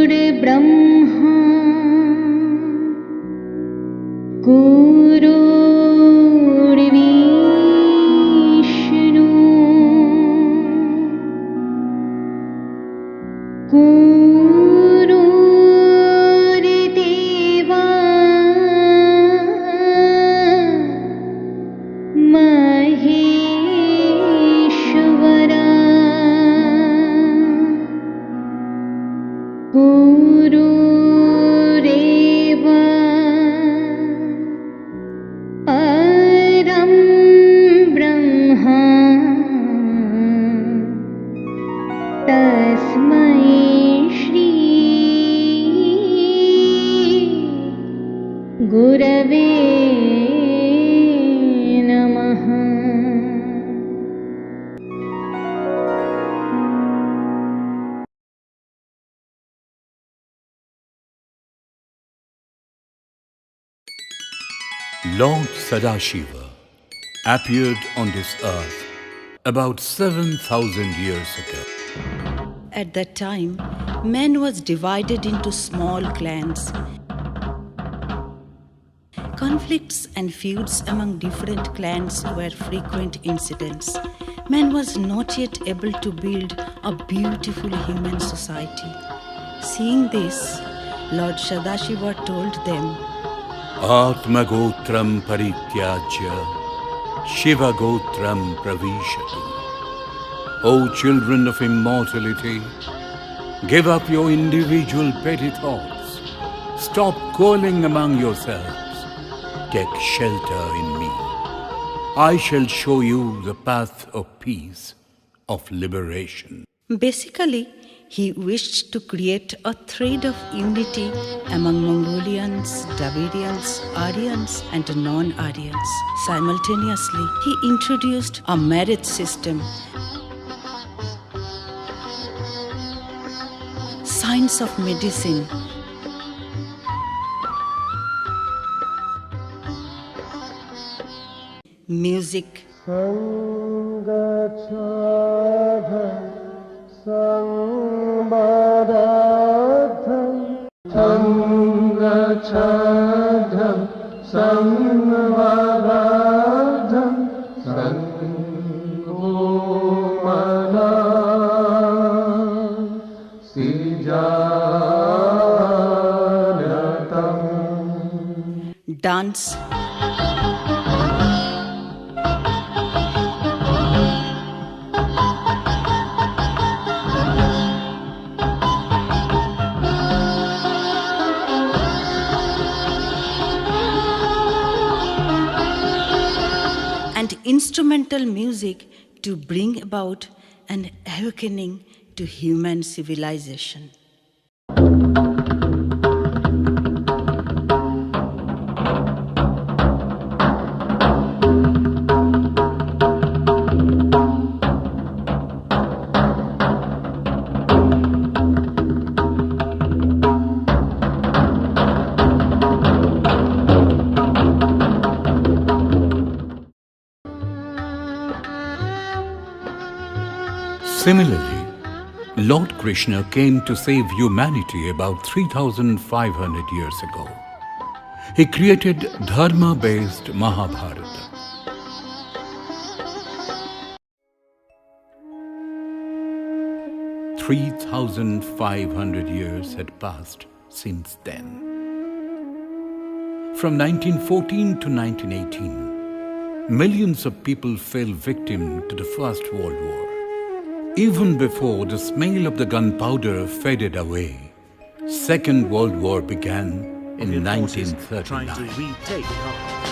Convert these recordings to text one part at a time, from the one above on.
गुरुर्ब्रह्मा गुरुर्विष्णु गुरुर्देवा महेश्वरा गुरुरेव परं ब्रह्म तस्मै श्री गुरवे नमः। Lord Sadashiva appeared on this earth about 7,000 years ago. At that time, man was divided into small clans. Conflicts and feuds among different clans were frequent incidents. Man was not yet able to build a beautiful human society. Seeing this, Lord Sadashiva told them, Atmagotram parityajya Shivagotram pravishati. O children of immortality, give up your individual petty thoughts. Stop quarreling among yourselves. Take shelter in me. I shall show you the path of peace, of liberation. Basically, he wished to create a thread of unity among Mongolians, Dravidians, Aryans, and non-Aryans. Simultaneously, he introduced a marriage system, science of medicine, music, dance, and instrumental music to bring about an awakening to human civilization. Similarly, Lord Krishna came to save humanity about 3,500 years ago. He created dharma-based Mahabharata. "3,500 years had passed since then. From 1914 to 1918, millions of people fell victim to the First World War. Even before the smell of the gunpowder faded away, Second World War began in of your forces 1939. trying to retake Kabul.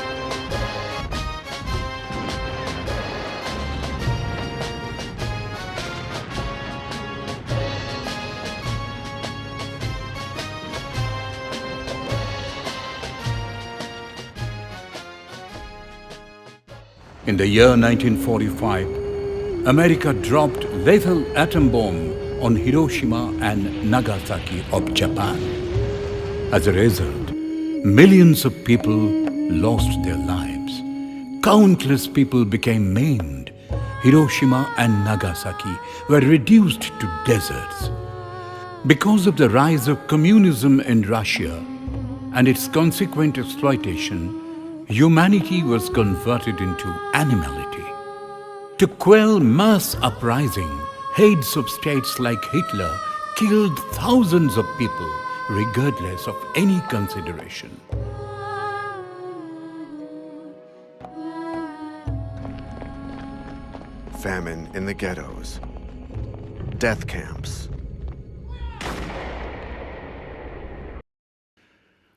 In the year 1945, America dropped lethal atom bomb on Hiroshima and Nagasaki of Japan. As a result, millions of people lost their lives. Countless people became maimed. Hiroshima and Nagasaki were reduced to deserts. Because of the rise of communism in Russia and its consequent exploitation, humanity was converted into animality. To quell mass uprising, heads of states like Hitler killed thousands of people regardless of any consideration. Famine in the ghettos, death camps.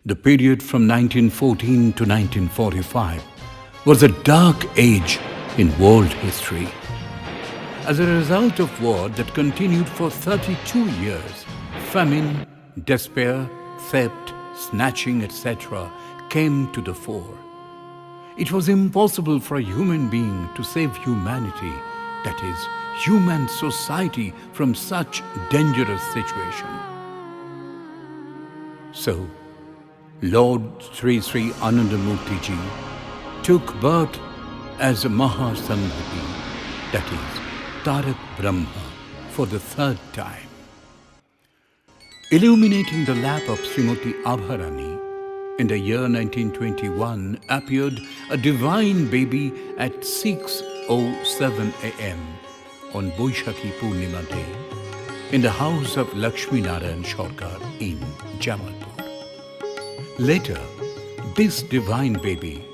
The period from 1914 to 1945 was a dark age in world history. As a result of war that continued for 32 years, famine, despair, theft, snatching, etc. came to the fore. It was impossible for a human being to save humanity, that is, human society, from such dangerous situation. So, Lord Sri Sri Anandamurti Ji took birth as a Mahasambhati, that is, Tarak Brahma, for the third time. Illuminating the lap of Srimati Abharani, in the year 1921 appeared a divine baby at 6:07 a.m. on Boishakhi Purnima Day in the house of Lakshmi Narayan Sarkar in Jamalpur. Later, this divine baby,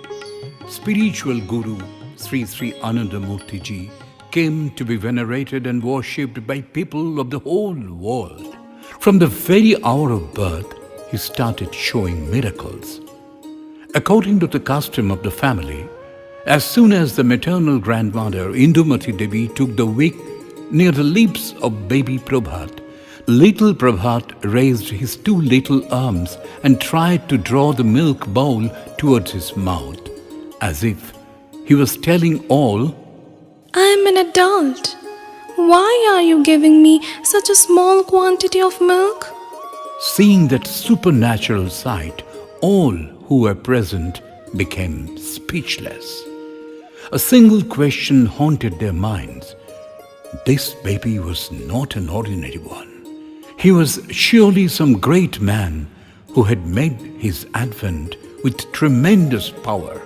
spiritual guru Sri Sri Anandamurti Ji, came to be venerated and worshipped by people of the whole world. From the very hour of birth, he started showing miracles. According to the custom of the family, as soon as the maternal grandmother Indumati Devi took the wick near the lips of baby Prabhat, little Prabhat raised his two little arms and tried to draw the milk bowl towards his mouth, as if he was telling all, I am an adult. Why are you giving me such a small quantity of milk? Seeing that supernatural sight, all who were present became speechless. A single question haunted their minds. This baby was not an ordinary one. He was surely some great man who had made his advent with tremendous power.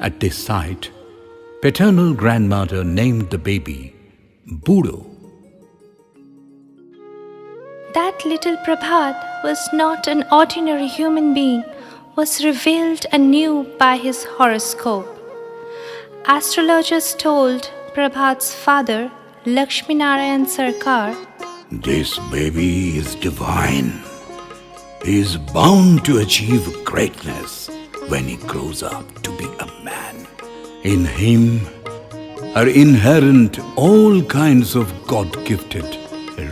At this sight, paternal grandmother named the baby Budo. That little Prabhat was not an ordinary human being, was revealed anew by his horoscope. Astrologers told Prabhat's father, Lakshmi Narayan Sarkar, This baby is divine. He is bound to achieve greatness when he grows up to be a man. In him are inherent all kinds of God-gifted,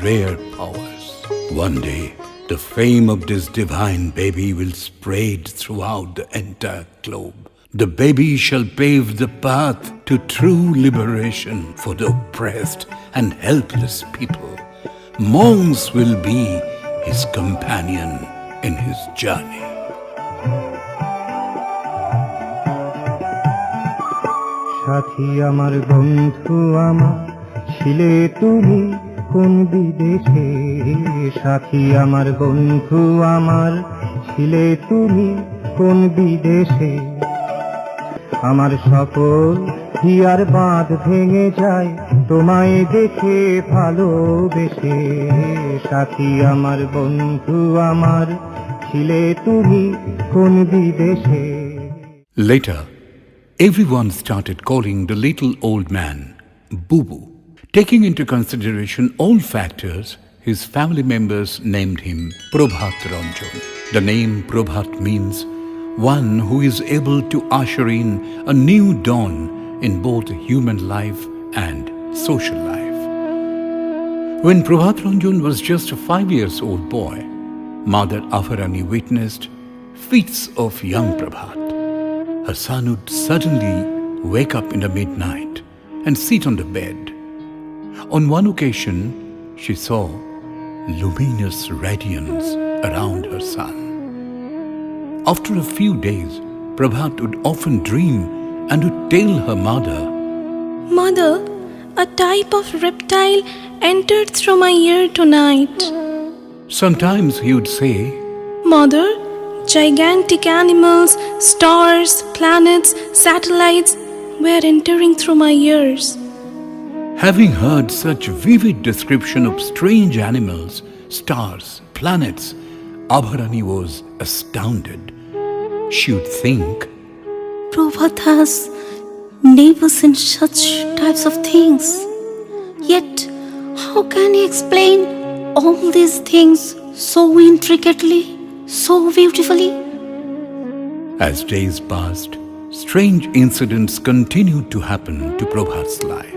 rare powers. One day, the fame of this divine baby will spread throughout the entire globe. The baby shall pave the path to true liberation for the oppressed and helpless people. Monks will be his companion in his journey. সাথী আমার বন্ধু আমার ছিলে তুমি কোন বিদেশে সাথী আমার বন্ধু আমার ছিলে তুমি কোন বিদেশে আমার সকল হিয়ার বাঁধ ভেঙে যায় তোমায় দেখে ভালোবেসে সাথী আমার বন্ধু আমার ছিলে তুমি কোন বিদেশে Later, everyone started calling the little old man Bubu. Taking into consideration all factors, his family members named him Prabhat Ranjan. The name Prabhat means one who is able to usher in a new dawn in both human life and social life. When Prabhat Ranjan was just a 5 years old boy, Mother Abharani witnessed feats of young Prabhat. Her son would suddenly wake up in the midnight and sit on the bed. On one occasion, she saw luminous radiance around her son. After a few days, Prabhat would often dream and would tell her mother, Mother, a type of reptile entered through my ear tonight. Sometimes he would say, Mother, gigantic animals, stars, planets, satellites were entering through my ears. Having heard such vivid description of strange animals, stars, planets, Abharani was astounded. She would think, Prabhat has never seen such types of things. Yet, how can he explain all these things so intricately, so beautifully? As days passed, strange incidents continued to happen to Prabhat's life.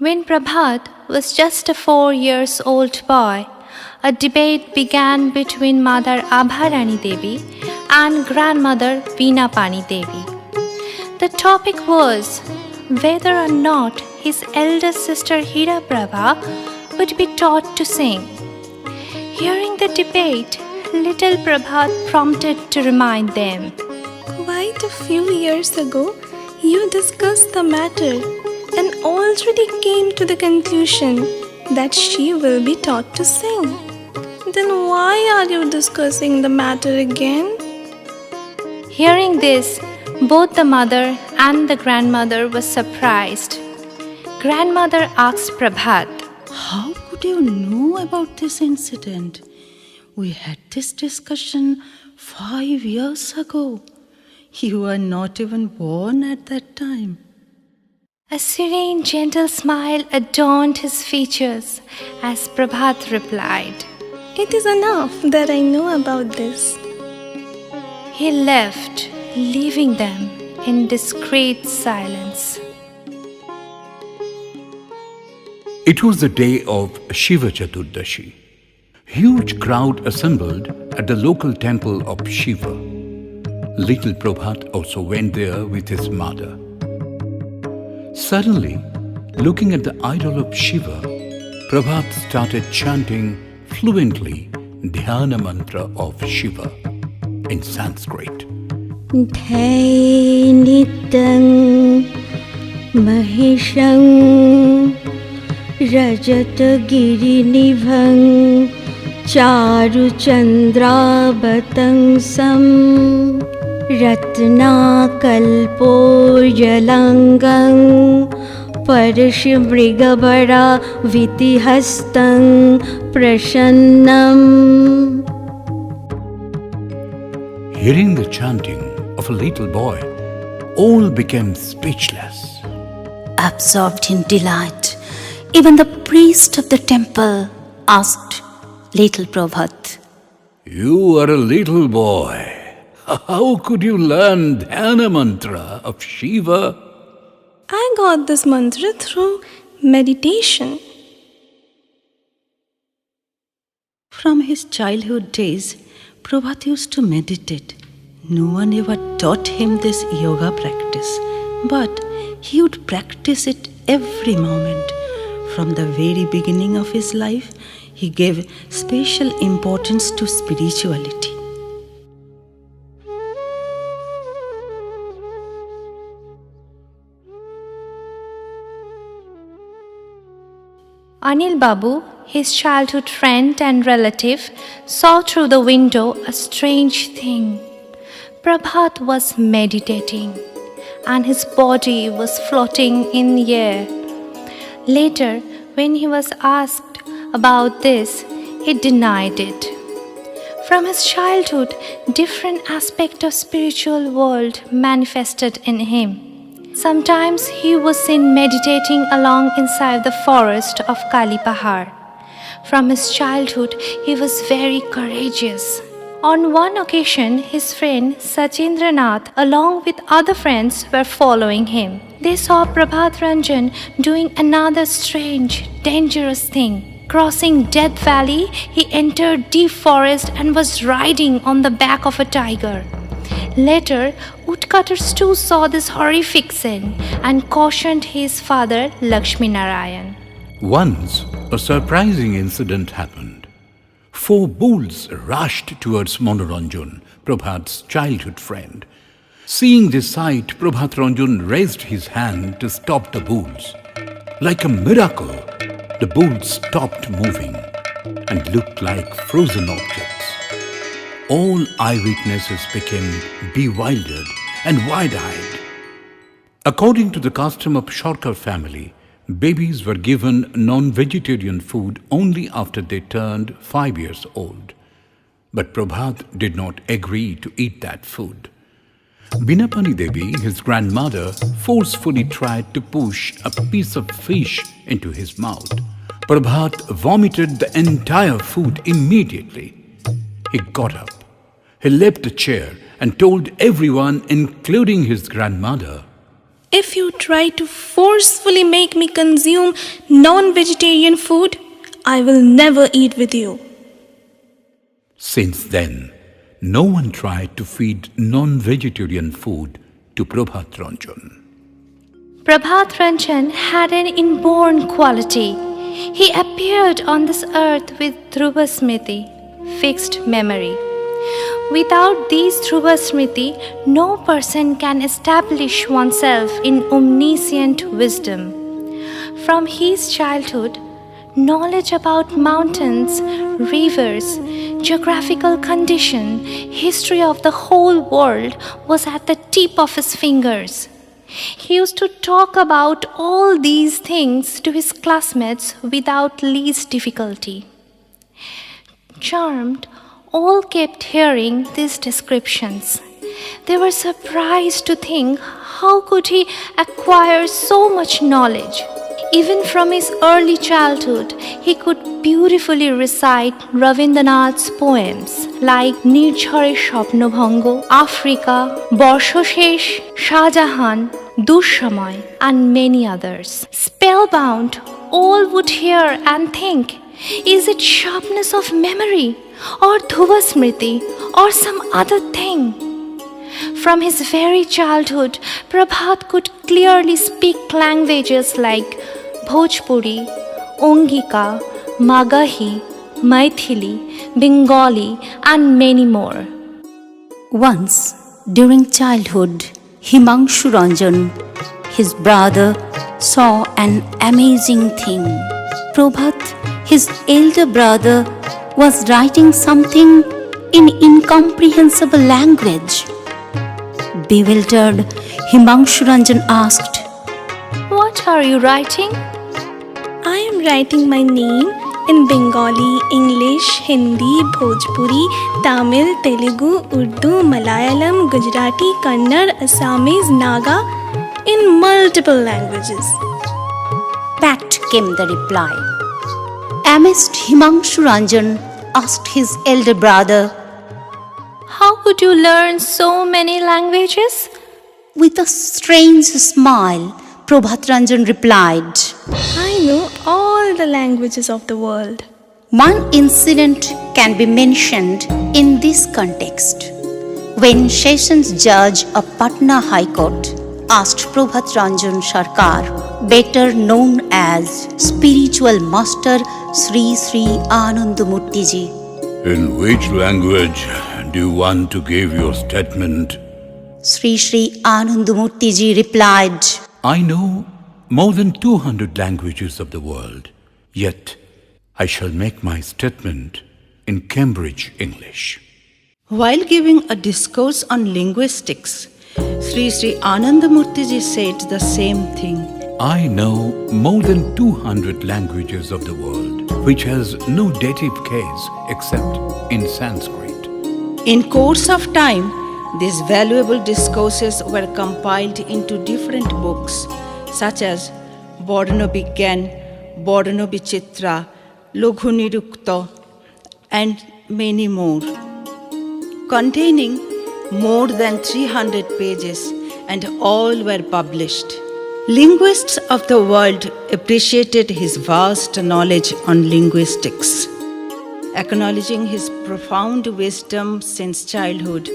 When Prabhat was just a 4 years old boy, a debate began between Mother Abharani Devi and grandmother Veena Pani Devi. The topic was whether or not his elder sister Hira Prabha would be taught to sing. Hearing the debate, little Prabhat prompted to remind them. Quite a few years ago, you discussed the matter and already came to the conclusion that she will be taught to sing. Then why are you discussing the matter again? Hearing this, both the mother and the grandmother were surprised. Grandmother asked Prabhat, How could you know about this incident? We had this discussion 5 years ago. You were not even born at that time. A serene, gentle smile adorned his features as Prabhat replied, It is enough that I know about this. He left, leaving them in discreet silence. It was the day of Shiva Chaturdashi. Huge crowd assembled at the local temple of Shiva. Little Prabhat also went there with his mother. Suddenly, looking at the idol of Shiva, Prabhat started chanting fluently Dhyana mantra of Shiva in Sanskrit. Dhainitang mahishang rajatagirinibhang charu chandrabatangsam Ratnakalpojalangang Parishmrigabara Vitihastang Prasannam. Hearing the chanting of a little boy, all became speechless. Absorbed in delight, even the priest of the temple asked little Prabhat, You are a little boy. How could you learn Dhyana mantra of Shiva? I got this mantra through meditation. From his childhood days, Prabhat used to meditate. No one ever taught him this yoga practice, but he would practice it every moment. From the very beginning of his life, he gave special importance to spirituality. Anil Babu, his childhood friend and relative, saw through the window a strange thing. Prabhat was meditating, and his body was floating in the air. Later, when he was asked about this, he denied it. From his childhood, different aspects of spiritual world manifested in him. Sometimes he was seen meditating along inside the forest of Kali Pahar. From his childhood, he was very courageous. On one occasion, his friend Sachindranath, along with other friends, were following him. They saw Prabhat Ranjan doing another strange, dangerous thing. Crossing Death Valley, he entered deep forest and was riding on the back of a tiger. Later, woodcutters too saw this horrific scene and cautioned his father, Lakshmi Narayan. Once, a surprising incident happened. 4 bulls rushed towards Manoranjan, Prabhat's childhood friend. Seeing this sight, Prabhat Ranjan raised his hand to stop the bulls. Like a miracle, the bulls stopped moving and looked like frozen objects. All eyewitnesses became bewildered and wide-eyed. According to the custom of Sharkar family, babies were given non-vegetarian food only after they turned 5 years old. But Prabhat did not agree to eat that food. Binapani Devi, his grandmother, forcefully tried to push a piece of fish into his mouth. Prabhat vomited the entire food immediately. He got up. He left the chair and told everyone, including his grandmother, If you try to forcefully make me consume non-vegetarian food, I will never eat with you. Since then, no one tried to feed non-vegetarian food to Prabhat Ranjan. Prabhat Ranjan had an inborn quality. He appeared on this earth with Dhruva Smriti, fixed memory. Without these Dhruva Smriti, no person can establish oneself in omniscient wisdom. From his childhood, knowledge about mountains, rivers, geographical condition, history of the whole world was at the tip of his fingers. He used to talk about all these things to his classmates without least difficulty. Charmed, all kept hearing these descriptions. They were surprised to think how could he acquire so much knowledge. Even from his early childhood, he could beautifully recite Ravindranath's poems like Nirjhare Shopnobhango, Africa, Borshoshesh, Shahjahan, Dushamoy, and many others. Spellbound, all would hear and think, is it sharpness of memory, or Dhruva Smriti, or some other thing? From his very childhood, Prabhat could clearly speak languages like Bhojpuri, Ongika, Magahi, Maithili, Bengali, and many more. Once, during childhood, Himanshu Ranjan, his brother, saw an amazing thing. Prabhat, his elder brother, was writing something in incomprehensible language. Bewildered, Himanshu Ranjan asked, What are you writing? I am writing my name in Bengali, English, Hindi, Bhojpuri, Tamil, Telugu, Urdu, Malayalam, Gujarati, Kannada, Assamese, Naga, in multiple languages. Pat came the reply. Amazed, Himanshu Ranjan asked his elder brother, How could you learn so many languages? With a strange smile, Prabhat Ranjan replied, I know all the languages of the world. One incident can be mentioned in this context. When Sessions Judge of Patna High Court asked Prabhat Ranjan Sarkar, better known as Spiritual Master Sri Sri Anandamurti Ji, In which language do you want to give your statement? Sri Sri Anandamurti Ji replied, I know more than 200 languages of the world, yet I shall make my statement in Cambridge English. While giving a discourse on linguistics, Sri Sri Anandamurti Ji said the same thing. I know more than 200 languages of the world, which has no dative case except in Sanskrit. In course of time, these valuable discourses were compiled into different books such as Borno Bigyan, Borno Bichitra, Loghu Nirukta, and many more, containing more than 300 pages, and all were published. Linguists of the world appreciated his vast knowledge on linguistics. Acknowledging his profound wisdom since childhood,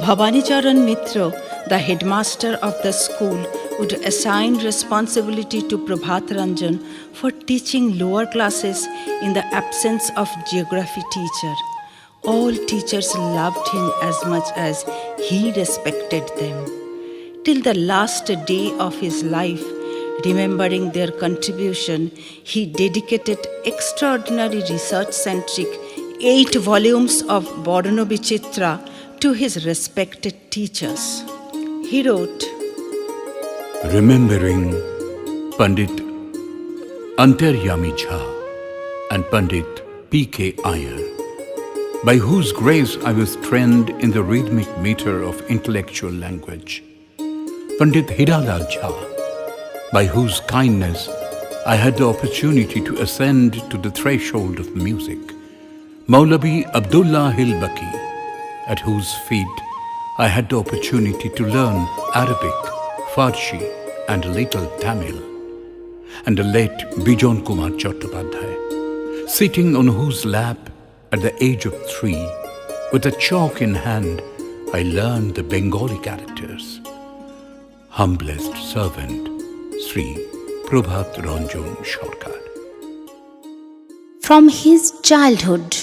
Bhavani Charan Mitra, the headmaster of the school, would assign responsibility to Prabhat Ranjan for teaching lower classes in the absence of geography teacher. All teachers loved him as much as he respected them. Till the last day of his life, remembering their contribution, he dedicated extraordinary research-centric 8 volumes of Varna Vichitra to his respected teachers. He wrote, Remembering Pandit Antaryami Jha and Pandit P.K. Iyer, by whose grace I was trained in the rhythmic meter of intellectual language. Pandit Hiralal Jha, by whose kindness I had the opportunity to ascend to the threshold of music. Maulavi Abdullah Hilbaki, at whose feet I had the opportunity to learn Arabic, Farsi, and a little Tamil. And the late Bijon Kumar Chattopadhyay, sitting on whose lap at the age of 3, with a chalk in hand, I learned the Bengali characters. Humblest servant, Sri Prabhat Ranjan Sarkar. From his childhood,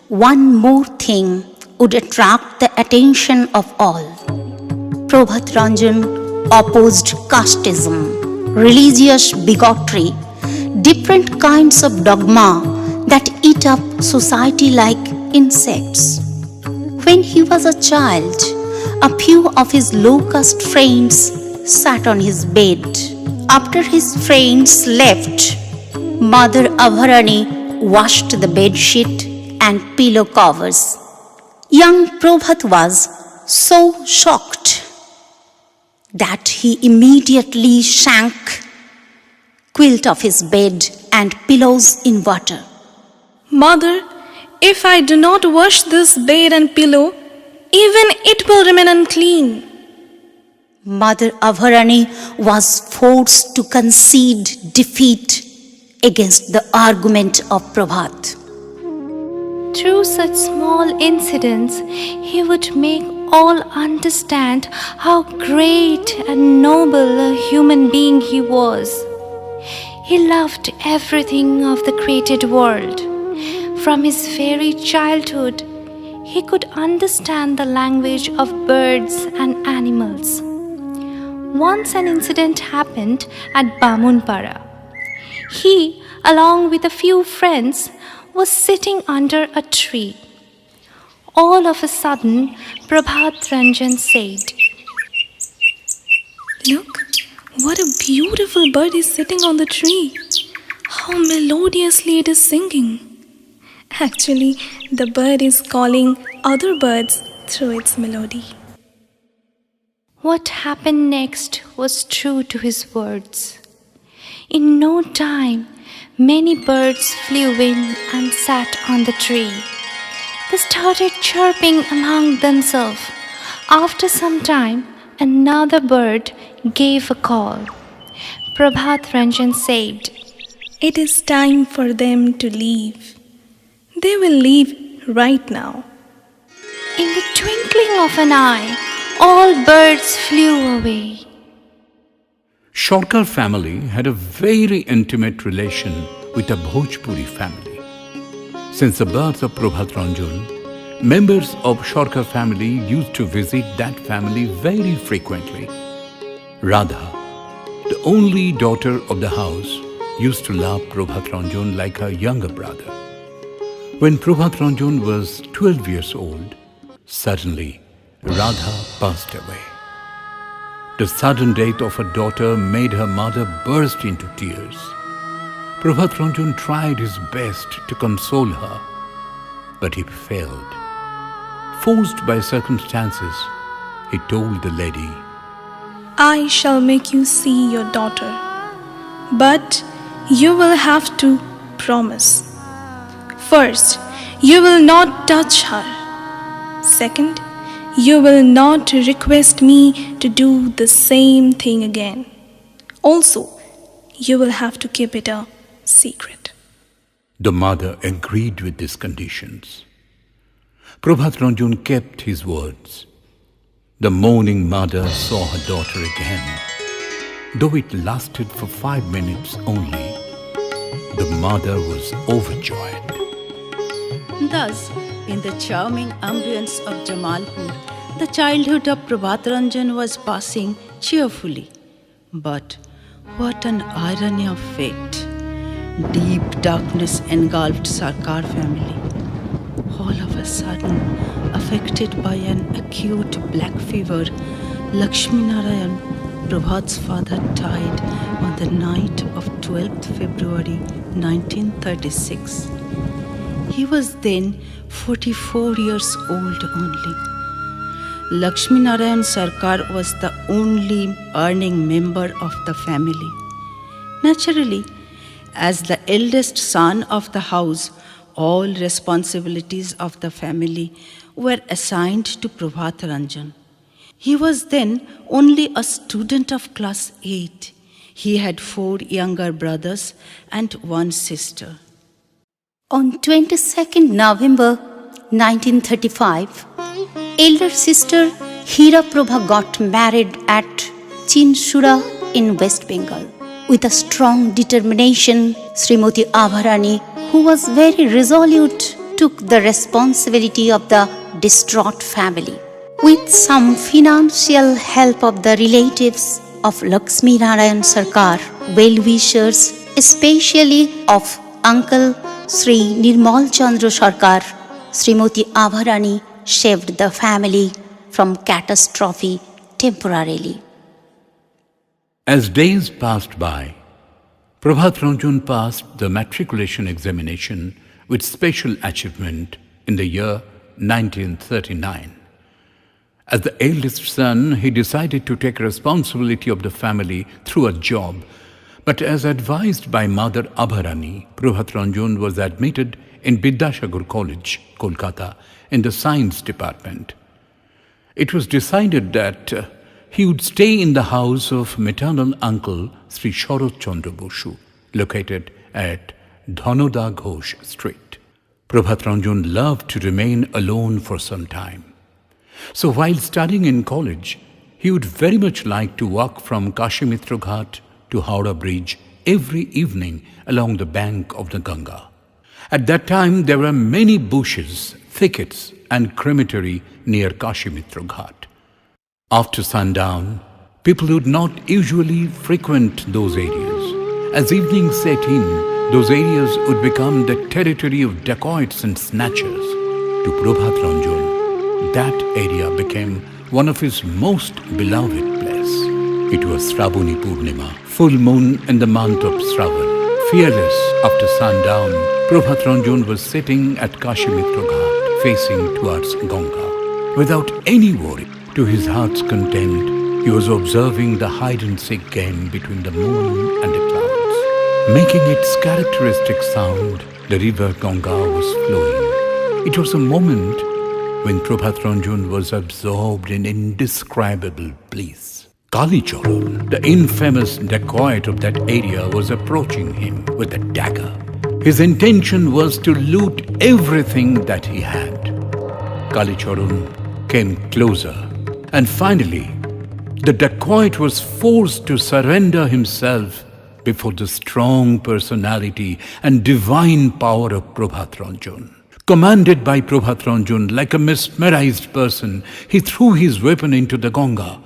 one more thing would attract the attention of all. Prabhat Ranjan opposed casteism, religious bigotry, different kinds of dogma that eat up society like insects. When he was a child, a few of his low-caste friends sat on his bed. After his friends left, Mother Abharani washed the bedsheet and pillow covers. Young Prabhat was so shocked that he immediately sank quilt of his bed and pillows in water. Mother, if I do not wash this bed and pillow, even it will remain unclean. Mother Abharani was forced to concede defeat against the argument of Prabhat. Through such small incidents, he would make all understand how great and noble a human being he was. He loved everything of the created world. From his very childhood, he could understand the language of birds and animals. Once an incident happened at Bamunpara. He, along with a few friends, was sitting under a tree. All of a sudden, Prabhat Ranjan said, Look, what a beautiful bird is sitting on the tree. How melodiously it is singing. Actually, the bird is calling other birds through its melody. What happened next was true to his words. In no time, many birds flew in and sat on the tree. They started chirping among themselves. After some time, another bird gave a call. Prabhat Ranjan said, It is time for them to leave. They will leave right now. In the twinkling of an eye, all birds flew away. Sarkar family had a very intimate relation with the Bhojpuri family. Since the birth of Prabhat Ranjan, members of Sarkar family used to visit that family very frequently. Radha, the only daughter of the house, used to love Prabhat Ranjan like her younger brother. When Prabhat Ranjan was 12 years old, suddenly Radha passed away. The sudden death of her daughter made her mother burst into tears. Prabhat Ranjan tried his best to console her, but he failed. Forced by circumstances, he told the lady, I shall make you see your daughter, but you will have to promise. First, you will not touch her. Second, you will not request me to do the same thing again. Also, you will have to keep it a secret. The mother agreed with these conditions. Prabhat Ranjan kept his words. The mourning mother saw her daughter again. Though it lasted for 5 minutes only, the mother was overjoyed. Thus, in the charming ambience of Jamalpur, the childhood of Prabhat Ranjan was passing cheerfully. But what an irony of fate! Deep darkness engulfed Sarkar family. All of a sudden, affected by an acute black fever, Lakshmi Narayan, Prabhat's father, died on the night of 12th February 1936. He was then 44 years old only. Lakshmi Narayan Sarkar was the only earning member of the family. Naturally, as the eldest son of the house, all responsibilities of the family were assigned to Prabhat Ranjan. He was then only a student of class 8. He had 4 younger brothers and 1 sister. On 22nd November 1935, elder sister Hira Prabha got married at Chinchura in West Bengal. With a strong determination, Srimati Abharani, who was very resolute, took the responsibility of the distraught family. With some financial help of the relatives of Lakshmi Narayan Sarkar, well-wishers, especially of Uncle Sri Nirmal Chandra Sarkar, Srimati Abharani saved the family from catastrophe temporarily. As days passed by, Prabhat Ranjan passed the matriculation examination with special achievement in the year 1939. As the eldest son, he decided to take responsibility of the family through a job. But as advised by Mother Abharani, Prabhat Ranjan was admitted in Bidyasagar College, Kolkata, in the science department. It was decided that he would stay in the house of maternal uncle Sri Sharat Chandra Basu, located at Dhanoda Ghosh Street. Prabhat Ranjan loved to remain alone for some time. So while studying in college, he would very much like to walk from Kashimitra Ghat to Howrah Bridge every evening along the bank of the Ganga. At that time, there were many bushes, thickets, and crematory near Kashimitra Ghat. After sundown, people would not usually frequent those areas. As evening set in, those areas would become the territory of dacoits and snatchers. To Prabhat Ranjan, that area became one of his most beloved places. It was Shravani Purnima, full moon in the month of Shravan. Fearless after sundown, Prabhat Ranjan was sitting at Kashimitra Ghat, facing towards Ganga. Without any worry, to his heart's content, he was observing the hide-and-seek game between the moon and the clouds. Making its characteristic sound, the river Ganga was flowing. It was a moment when Prabhat Ranjan was absorbed in indescribable bliss. Kali Charan, the infamous dacoit of that area, was approaching him with a dagger. His intention was to loot everything that he had. Kali Charan came closer, and finally, the dacoit was forced to surrender himself before the strong personality and divine power of Prabhat Ranjan. Commanded by Prabhat Ranjan, like a mesmerized person, he threw his weapon into the Ganga.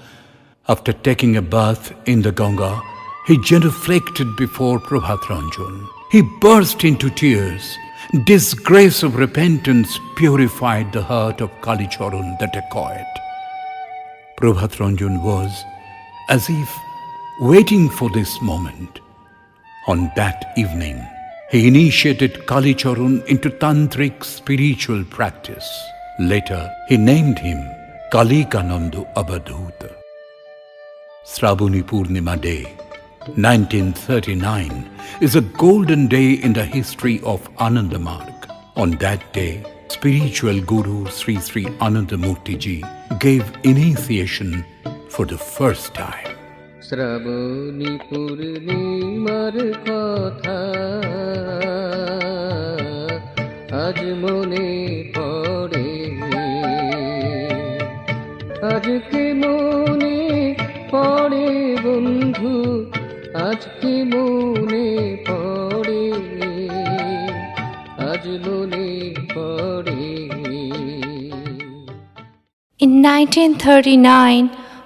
After taking a bath in the Ganga, he genuflected before Prabhat Ranjan. He burst into tears. Disgrace of repentance purified the heart of Kali Charan, the dacoit. Prabhat Ranjan was as if waiting for this moment. On that evening, he initiated Kali Charan into tantric spiritual practice. Later, he named him Kalikananda Abadhuta. Shravani Purnima Day, 1939, is a golden day in the history of Ananda Marg. On that day, spiritual Guru Sri Sri Anandamurti Ji gave initiation for the first time. Shrabani পূর্ণিমার কথা আজ মনে পড়ে, আজকে মনে পড়ে বন্ধু, আজকে মনে পড়ে, আজ মনে পড়ে। In 1939,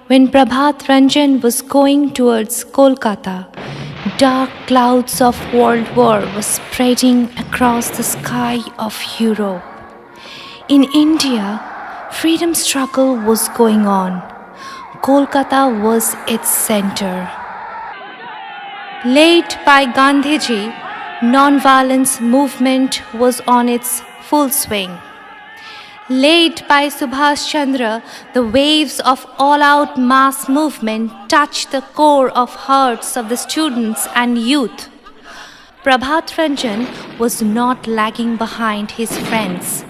when Prabhat Ranjan was going towards Kolkata, dark clouds of World War were spreading across the sky of Europe. In India, freedom struggle was going on. Kolkata was its center. Led by Gandhiji, non-violence movement was on its full swing. Led by Subhash Chandra, the waves of all-out mass movement touched the core of hearts of the students and youth. Prabhat Ranjan was not lagging behind his friends.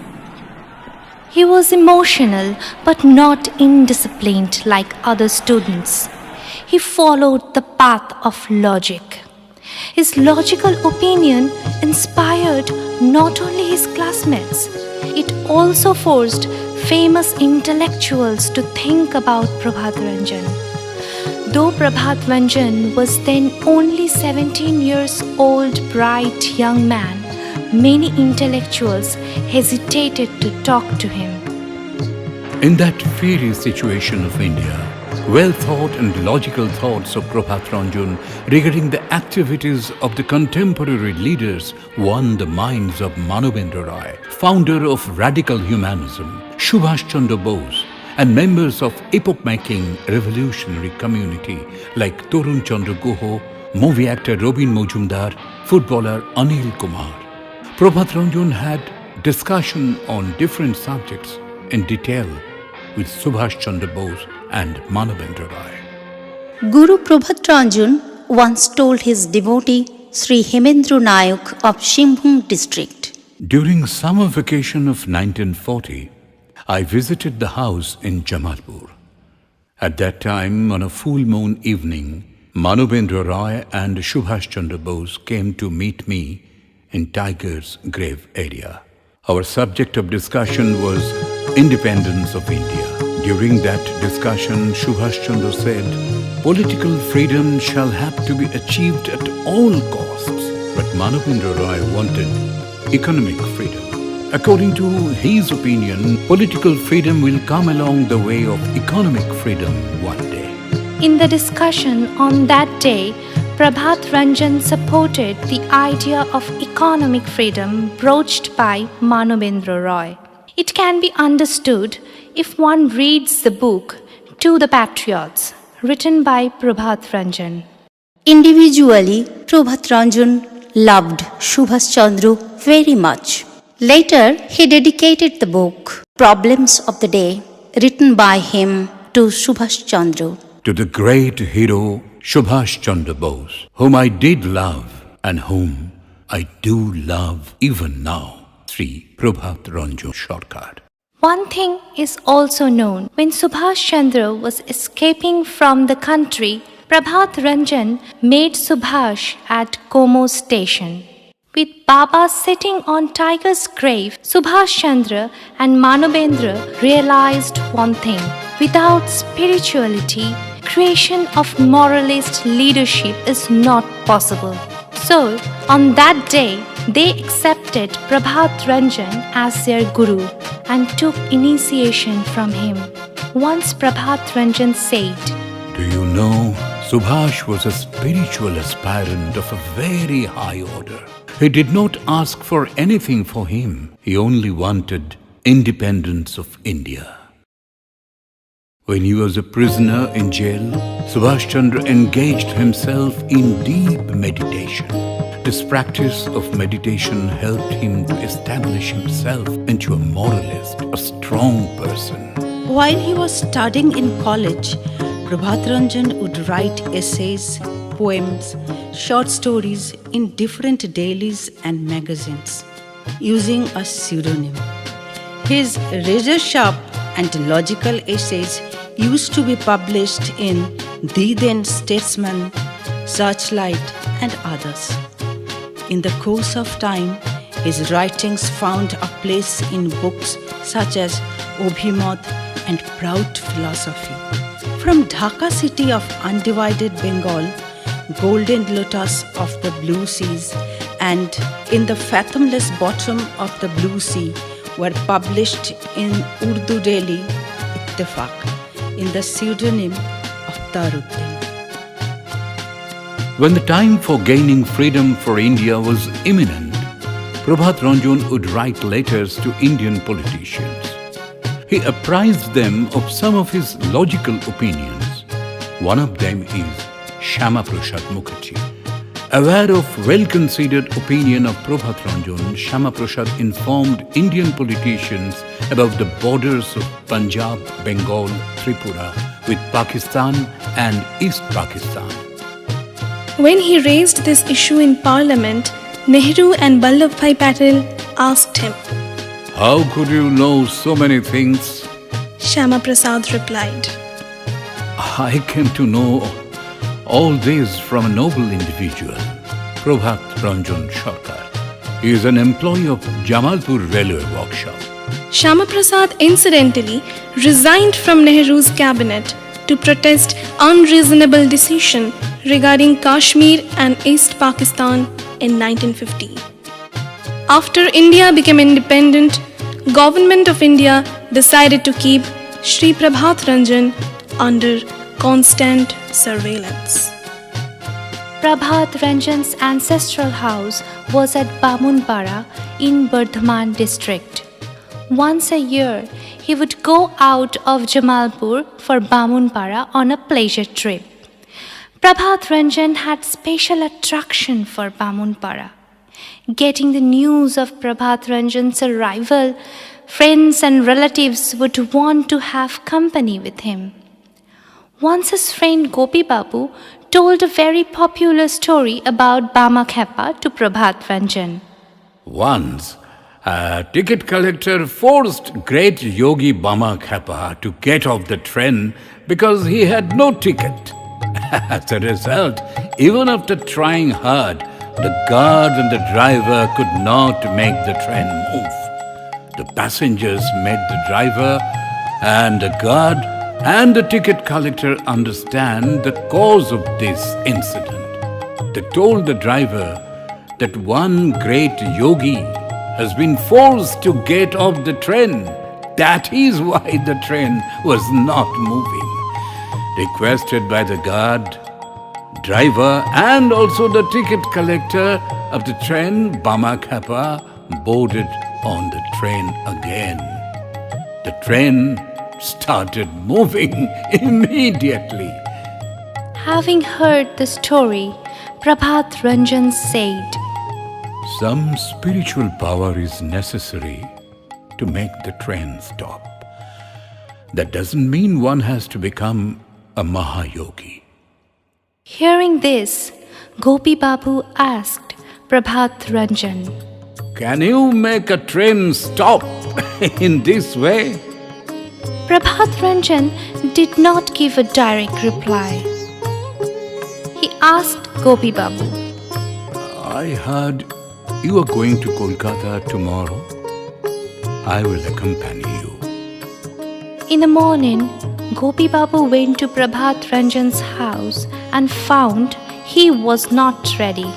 He was emotional but not indisciplined like other students. He followed the path of logic. His logical opinion inspired not only his classmates, it also forced famous intellectuals to think about Prabhat Ranjan. Though Prabhat Ranjan was then only 17 years old, bright young man, many intellectuals hesitated to talk to him. In that fiery situation of India, well-thought and logical thoughts of Prabhat Ranjan regarding the activities of the contemporary leaders won the minds of Manavendra Roy, founder of radical humanism, Subhash Chandra Bose, and members of epoch-making revolutionary community like Torun Chandra Guha, movie actor Robin Majumdar, footballer Anil Kumar. Prabhat Ranjan had discussion on different subjects in detail with Subhash Chandra Bose and Manavendra Roy. Guru Prabhat Ranjan once told his devotee Sri Hemendra Nayak of Shimbhum district, During summer vacation of 1940, I visited the house in Jamalpur. At that time, on a full moon evening, Manavendra Roy and Subhash Chandra Bose came to meet me in Tiger's Grave area. Our subject of discussion was independence of India. During that discussion, Subhash Chandra said, political freedom shall have to be achieved at all costs. But Manavendra Roy wanted economic freedom. According to his opinion, political freedom will come along the way of economic freedom one day. In the discussion on that day, Prabhat Ranjan supported the idea of economic freedom broached by Manavendra Roy. It can be understood if one reads the book To the Patriots, written by Prabhat Ranjan. individually, Prabhat Ranjan loved Subhash Chandra very much. Later, he dedicated the book Problems of the Day, written by him to Subhash Chandra. To the great hero Subhash Chandra Bose, whom I did love and whom I do love even now, Sri Prabhat Ranjan Sarkar. One thing is also known. When Subhash Chandra was escaping from the country, Prabhat Ranjan made Subhash at Como station. With Baba sitting on Tiger's grave, Subhash Chandra and Manavendra realized one thing. Without spirituality, creation of moralist leadership is not possible. So, on that day, they accepted Prabhat Ranjan as their guru and took initiation from him. Once Prabhat Ranjan said, Do you know, Subhash was a spiritual aspirant of a very high order. He did not ask for anything for him. He only wanted independence of India. When he was a prisoner in jail, Subhash Chandra engaged himself in deep meditation. This practice of meditation helped him to establish himself into a moralist, a strong person. While he was studying in college, Prabhat Ranjan would write essays, poems, short stories in different dailies and magazines. using a pseudonym. His razor-sharp and logical essays used to be published in The Then Statesman, Searchlight, and others. In the course of time, his writings found a place in books such as Obhimat and Proud Philosophy. From Dhaka city of undivided Bengal, Golden Lotus of the Blue Seas, and In the Fathomless Bottom of the Blue Sea were published in Urdu Daily Ittefaq in the pseudonym of Taruddin. When the time for gaining freedom for India was imminent, Prabhat Ranjan would write letters to Indian politicians. He apprised them of some of his logical opinions. One of them is Shyama Prasad Mukherjee. Aware of well-considered opinion of Prabhat Ranjan, Shyama Prasad informed Indian politicians about the borders of Punjab, Bengal, Tripura with Pakistan and East Pakistan. When he raised this issue in Parliament, Nehru and Vallabhbhai Patel asked him, "How could you know so many things?" Shyama Prasad replied, "I came to know all this from a noble individual, Prabhat Ranjan Sarkar. He is an employee of Jamalpur Railway Workshop." Shyama Prasad incidentally resigned from Nehru's cabinet to protest unreasonable decision regarding Kashmir and East Pakistan in 1950. After India became independent, Government of India decided to keep Shri Prabhat Ranjan under constant surveillance. Prabhat Ranjan's ancestral house was at Bamunpara in Bardhaman district. Once a year, he would go out of Jamalpur for Bamunpara on a pleasure trip. Prabhat Ranjan had special attraction for Bamunpara. Getting the news of Prabhat Ranjan's arrival, friends and relatives would want to have company with him. Once his friend Gopi Babu told a very popular story about Bama Khepa to Prabhat Ranjan. Once, a ticket collector forced great Yogi Bama Khepa to get off the train because he had no ticket. As a result, even after trying hard, the guard and the driver could not make the train move. The passengers made the driver and the guard and the ticket collector understand the cause of this incident. They told the driver that one great yogi has been forced to get off the train. That is why the train was not moving. Requested by the guard, driver and also the ticket collector of the train, Bama Khepa boarded on the train again. The train started moving immediately. Having heard the story, Prabhat Ranjan said, "Some spiritual power is necessary to make the train stop. That doesn't mean one has to become a Mahayogi." Hearing this, Gopi Babu asked Prabhat Ranjan, "Can you make a train stop in this way?" Prabhat Ranjan did not give a direct reply. He asked Gopi Babu, "I heard you are going to Kolkata tomorrow. I will accompany you." In the morning, Gopi Babu went to Prabhat Ranjan's house and found he was not ready.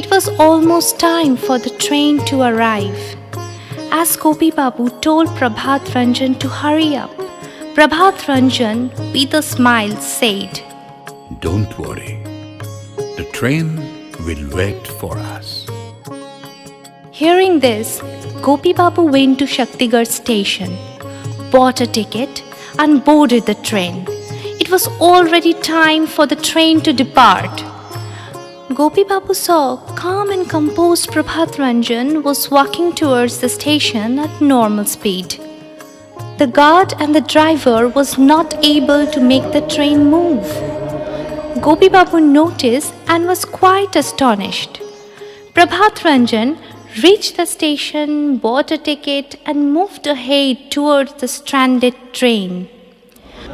It was almost time for the train to arrive. As Gopi Babu told Prabhat Ranjan to hurry up, Prabhat Ranjan, with a smile, said, "Don't worry. The train will wait for us." Hearing this, Gopi Babu went to Shaktigarh station, bought a ticket and boarded the train. It was already time for the train to depart. Gopi Babu saw calm and composed Prabhat Ranjan was walking towards the station at normal speed. The guard and the driver was not able to make the train move. Gopi Babu noticed and was quite astonished. Prabhat Ranjan reached the station, bought a ticket, and moved ahead towards the stranded train.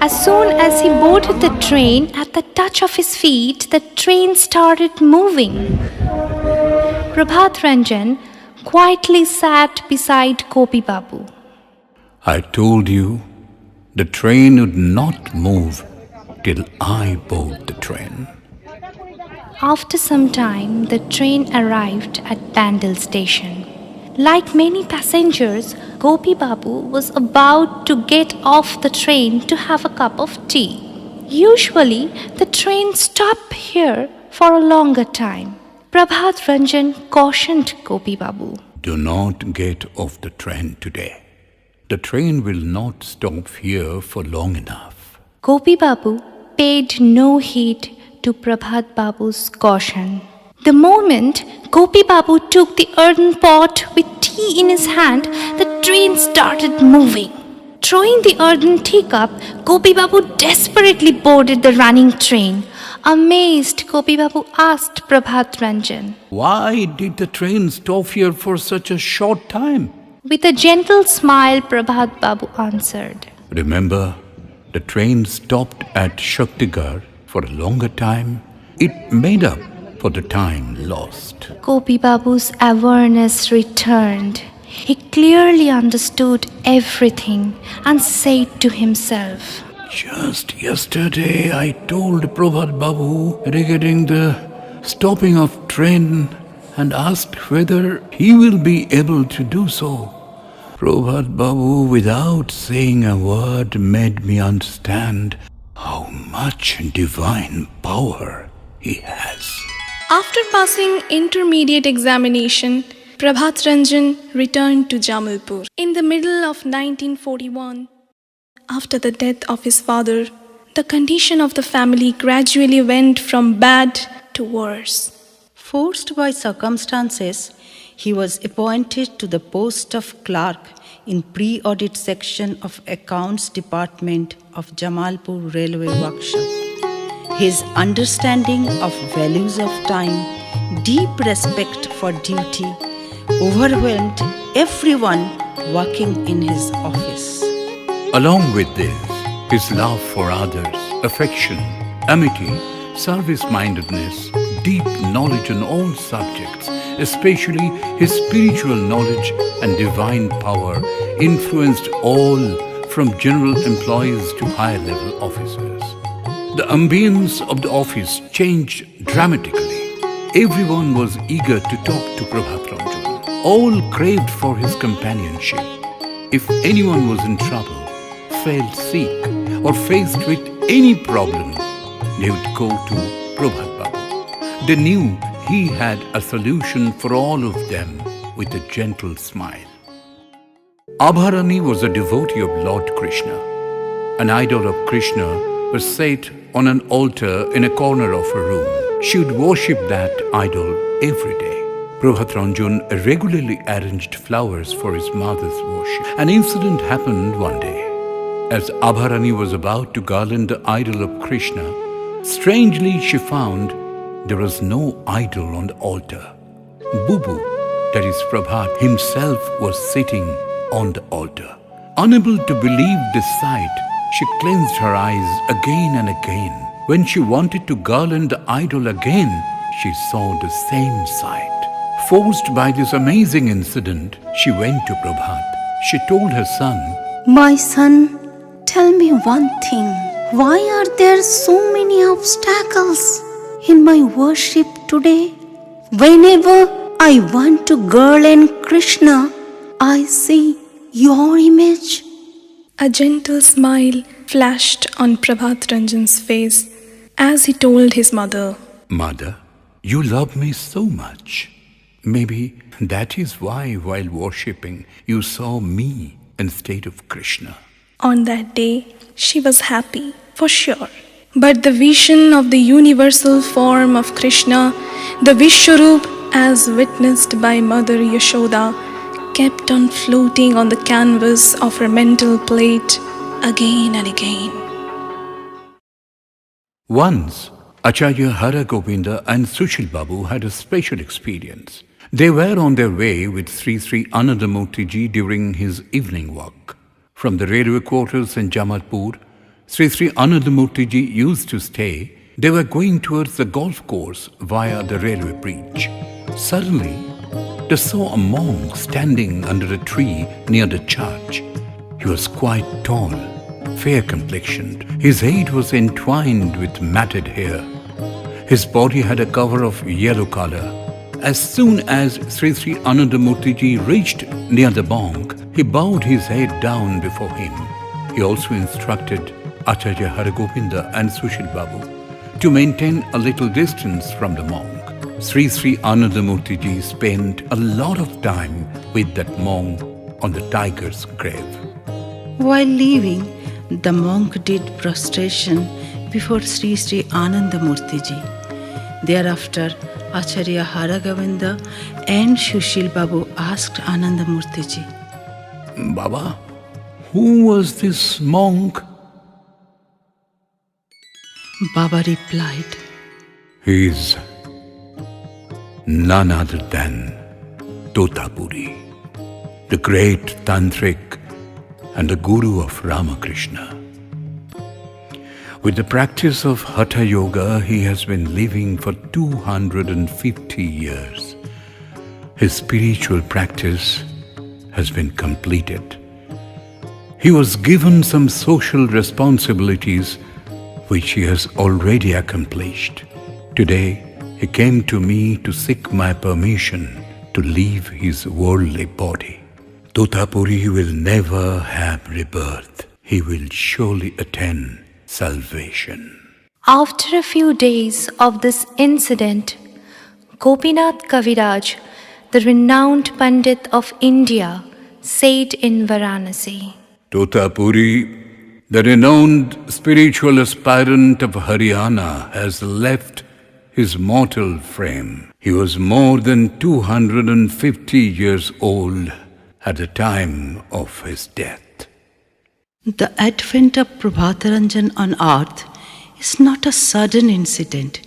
As soon as he boarded the train, at the touch of his feet, the train started moving. Prabhat Ranjan quietly sat beside Gopi Babu. I told you the train would not move till I board the train. After some time, the train arrived at Bandel station. Like many passengers, Gopi Babu was about to get off the train to have a cup of tea. Usually, the train stopped here for a longer time. Prabhat Ranjan cautioned Gopi Babu. Do not get off the train today. The train will not stop here for long enough. Gopi Babu paid no heed to Prabhat Babu's caution. The moment Gopi Babu took the earthen pot with tea in his hand, the train started moving. Throwing the earthen teacup, Gopi Babu desperately boarded the running train. Amazed, Gopi Babu asked Prabhat Ranjan, Why did the train stop here for such a short time? With a gentle smile, Prabhat Babu answered, Remember, the train stopped at Shaktigarh for a longer time. It made up for the time lost. Gopi Babu's awareness returned. He clearly understood everything and said to himself, Just yesterday I told Prabhat Babu regarding the stopping of train and asked whether he will be able to do so. Prabhat Babu, without saying a word, made me understand how much divine power he has. After passing intermediate examination, Prabhat Ranjan returned to Jamalpur. In the middle of 1941, after the death of his father, the condition of the family gradually went from bad to worse. Forced by circumstances, he was appointed to the post of clerk in pre-audit section of Accounts Department of Jamalpur Railway Workshop. His understanding of values of time, deep respect for duty, overwhelmed everyone working in his office. Along with this, his love for others, affection, amity, service-mindedness, deep knowledge on all subjects, especially his spiritual knowledge and divine power, influenced all from general employees to higher-level officers. The ambience of the office changed dramatically. Everyone was eager to talk to Prabhat Ranjan. All craved for his companionship. If anyone was in trouble, felt sick, or faced with any problem, they would go to Prabhat Babu. They knew he had a solution for all of them with a gentle smile. Abharani was a devotee of Lord Krishna. An idol of Krishna was set on an altar in a corner of her room. She would worship that idol every day. Prabhat Ranjan regularly arranged flowers for his mother's worship. An incident happened one day. As Abharani was about to garland the idol of Krishna, strangely she found there was no idol on the altar. Bubu, that is Prabhat himself, was sitting on the altar. Unable to believe this sight, she cleansed her eyes again and again. When she wanted to garland the idol again, she saw the same sight. Forced by this amazing incident, she went to Prabhat. She told her son, My son, tell me one thing. Why are there so many obstacles in my worship today? Whenever I want to garland Krishna, I see your image. A gentle smile flashed on Prabhat Ranjan's face as he told his mother, Mother, you love me so much. Maybe that is why while worshipping you saw me instead of Krishna. On that day, she was happy, for sure. But the vision of the universal form of Krishna, the Vishwarup as witnessed by Mother Yashoda, kept on floating on the canvas of her mental plate again and again. Once, Acharya Hara Govinda and Sushil Babu had a special experience. They were on their way with Sri Sri Anandamurtiji during his evening walk. From the railway quarters in Jamalpur, Sri Sri Anandamurtiji used to stay. They were going towards the golf course via the railway bridge. Suddenly, they saw a monk standing under a tree near the church. He was quite tall, fair-complexioned. His head was entwined with matted hair. His body had a cover of yellow color. As soon as Sri Sri Anandamurtiji reached near the monk, he bowed his head down before him. He also instructed Acharya Haragopinda and Sushil Babu to maintain a little distance from the monk. Sri Sri Anandamurtiji spent a lot of time with that monk on the tiger's grave. While leaving, the monk did prostration before Sri Sri Anandamurtiji. Thereafter, Acharya Haragovinda and Sushil Babu asked Anandamurtiji, Baba, who was this monk? Baba replied, He is none other than Totapuri, the great tantric and the guru of Ramakrishna. With the practice of Hatha Yoga, he has been living for 250 years. His spiritual practice has been completed. He was given some social responsibilities which he has already accomplished. Today, he came to me to seek my permission to leave his worldly body. Totapuri will never have rebirth. He will surely attain salvation. After a few days of this incident, Gopinath Kaviraj, the renowned Pandit of India, said in Varanasi, Totapuri, the renowned spiritual aspirant of Haryana, has left his mortal frame. He was more than 250 years old at the time of his death. the advent of Prabhataranjan on earth is not a sudden incident.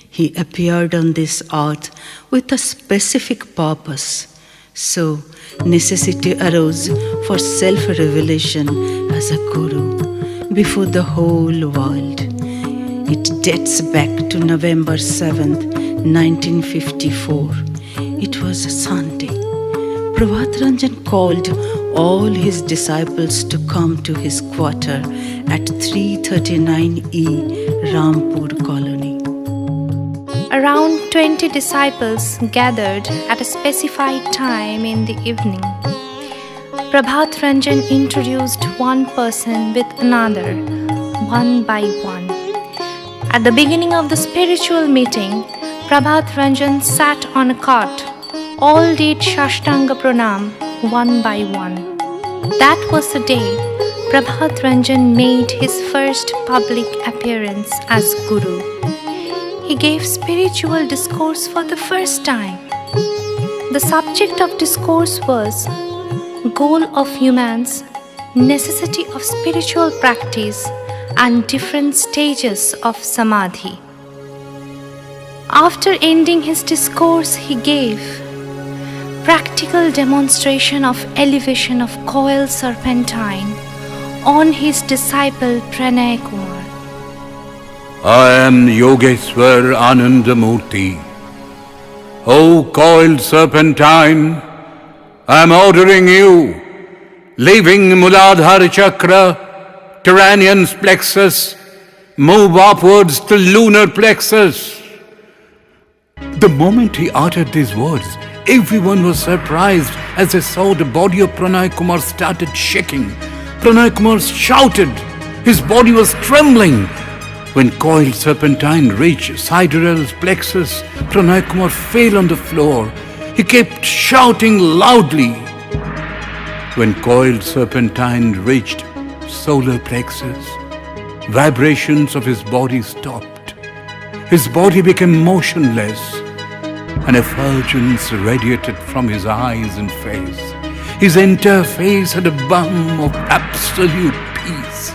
He appeared on this earth with a specific purpose. So, necessity arose for self-revelation as a guru before the whole world. It dates back to November 7th, 1954. It was a Sunday. Prabhataranjan called all his disciples to come to his quarter at 339E Rampur Colony. Around 20 disciples gathered at a specified time in the evening. Prabhat Ranjan introduced one person with another, one by one. At the beginning of the spiritual meeting, Prabhat Ranjan sat on a cot. All did Shashtanga Pranam one by one. That was the day Prabhat Ranjan made his first public appearance as Guru. He gave spiritual discourse for the first time. The subject of discourse was goal of humans, necessity of spiritual practice, and different stages of samadhi. After ending his discourse, he gave practical demonstration of elevation of coil serpentine on his disciple Pranay Kumar. I am Yogeshwar Anandamurti. O coiled serpentine, I am ordering you, leaving Muladhara Chakra, Tyrannian's plexus, move upwards to lunar plexus. The moment he uttered these words, everyone was surprised as they saw the body of Pranay Kumar started shaking. Pranay Kumar shouted. His body was trembling. When coiled serpentine reached sideral's plexus, Pranay Kumar fell on the floor. He kept shouting loudly. When coiled serpentine reached solar plexus, vibrations of his body stopped. His body became motionless. An effulgence radiated from his eyes and face. His entire face had a balm of absolute peace.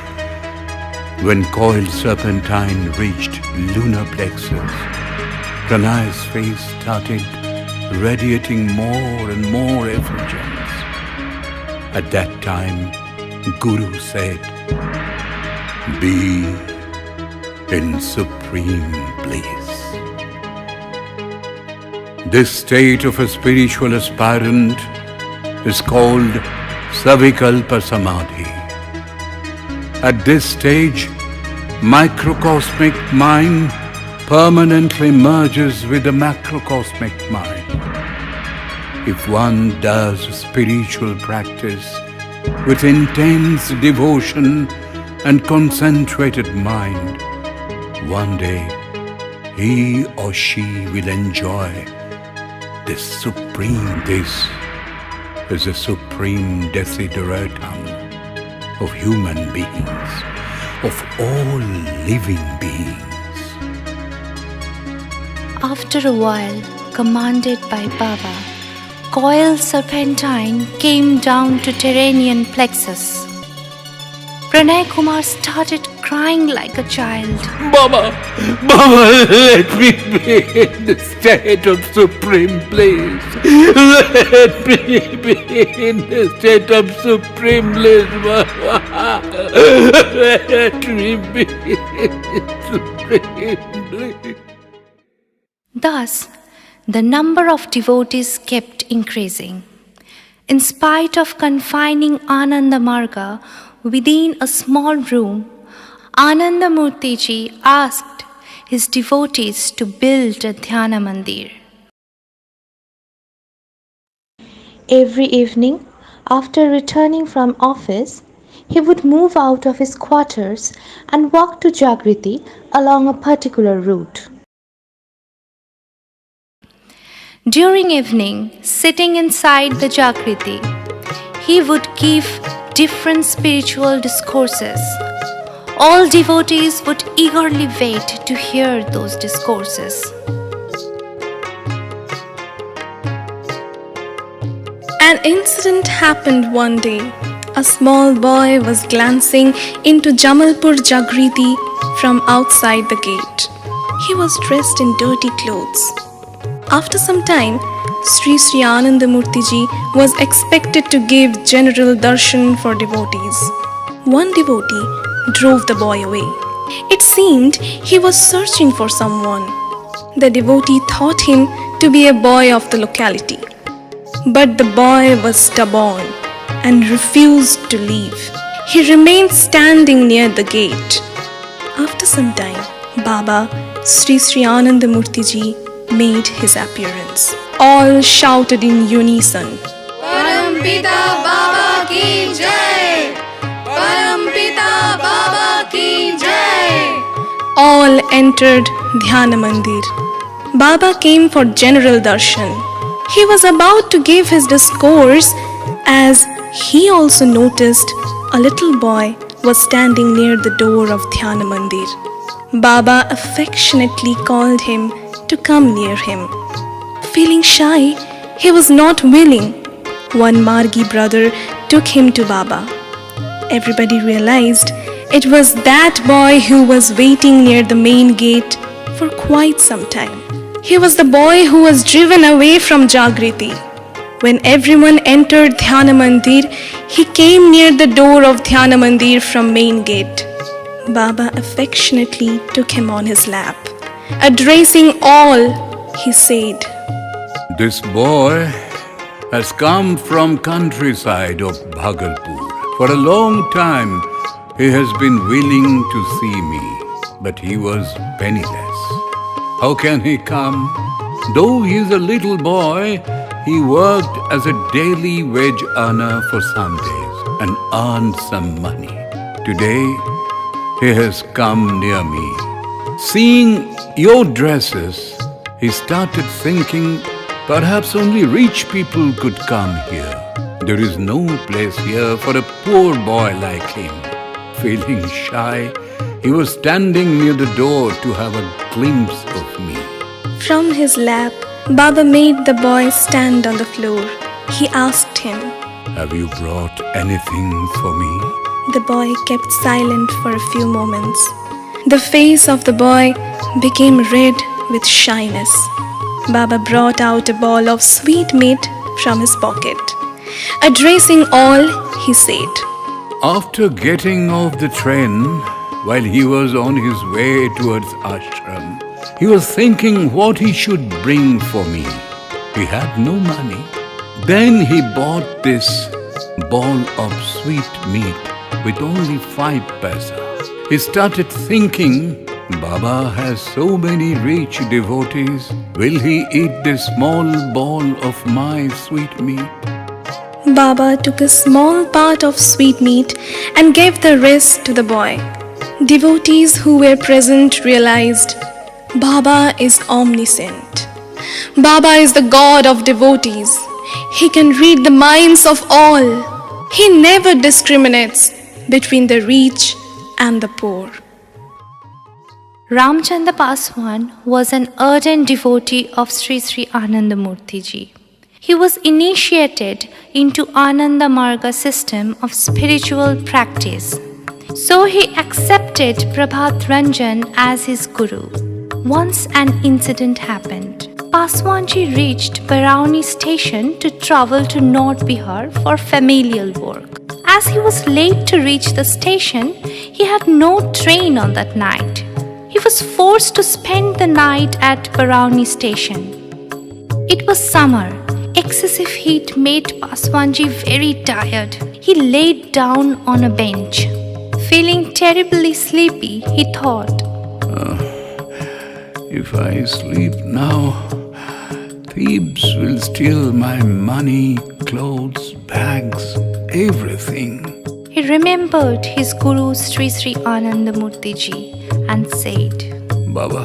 When coiled serpentine reached lunar plexus, Pranay's face started radiating more and more effulgence. At that time, Guru said, "Be in supreme bliss." This state of a spiritual aspirant is called Savikalpa Samadhi. At this stage, microcosmic mind permanently merges with the macrocosmic mind. If one does spiritual practice with intense devotion and concentrated mind, one day he or she will enjoy this supreme. This is the supreme desideratum of human beings, of all living beings. After a while, commanded by Baba, coil serpentine came down to Terrenian plexus. Pranay Kumar started crying like a child. Baba, let me be in the state of supreme bliss. Let me be in the state of supreme bliss, Baba. Let me be in supreme bliss. Thus, the number of devotees kept increasing. In spite of confining Ananda Marga within a small room, Anandamurti Ji asked his devotees to build a Dhyana Mandir. Every evening, after returning from office, he would move out of his quarters and walk to Jagriti along a particular route. During evening, sitting inside the Jagriti, he would give different spiritual discourses. All devotees would eagerly wait to hear those discourses. An incident happened one day. A small boy was glancing into Jamalpur Jagriti from outside the gate. He was dressed in dirty clothes. After some time, Sri Anandamurti Ji was expected to give general darshan for devotees. One devotee drove the boy away. It seemed he was searching for someone. The devotee thought him to be a boy of the locality. But the boy was stubborn and refused to leave. He remained standing near the gate. After some time, Baba Sri Anandamurti Ji made his appearance. All shouted in unison, Parampita Baba ki jai! Parampita Baba ki jai! All entered Dhyana Mandir. Baba came for general darshan. He was about to give his discourse as he also noticed a little boy was standing near the door of Dhyana Mandir. Baba affectionately called him to come near him. Feeling shy, he was not willing. One Margi brother took him to Baba. Everybody realized it was that boy who was waiting near the main gate for quite some time. He was the boy who was driven away from Jagriti. When everyone entered Dhyana Mandir, he came near the door of Dhyana Mandir from main gate. Baba affectionately took him on his lap. Addressing all, he said, This boy has come from countryside of Bhagalpur. For a long time, he has been willing to see me, but he was penniless. How can he come? Though he is a little boy, he worked as a daily wage earner for some days and earned some money. Today, he has come near me. Seeing your dresses, he started thinking perhaps only rich people could come here. There is no place here for a poor boy like him. Feeling shy, he was standing near the door to have a glimpse of me. From his lap, Baba made the boy stand on the floor. He asked him, Have you brought anything for me? The boy kept silent for a few moments. The face of the boy became red with shyness. Baba brought out a ball of sweetmeat from his pocket. Addressing all, he said, After getting off the train, while he was on his way towards ashram, he was thinking what he should bring for me. He had no money. Then he bought this ball of sweet meat with only 5 paisa. He started thinking, Baba has so many rich devotees. Will he eat this small ball of my sweet meat? Baba took a small part of sweetmeat and gave the rest to the boy. Devotees who were present realized Baba is omniscient. Baba is the God of devotees. He can read the minds of all. He never discriminates between the rich and the poor. Ramchandra Paswan was an ardent devotee of Sri Sri Anandamurti Ji. He was initiated into Ananda Marga system of spiritual practice. So he accepted Prabhat Ranjan as his guru. Once an incident happened. Paswanji reached Barauni station to travel to North Bihar for familial work. As he was late to reach the station, he had no train on that night. He was forced to spend the night at Barauni station. It was summer. Excessive heat made Paswanji very tired. He laid down on a bench. Feeling terribly sleepy, he thought, If I sleep now, thieves will steal my money, clothes, bags, everything. He remembered his Guru Sri Sri Anandamurti Ji and said, Baba,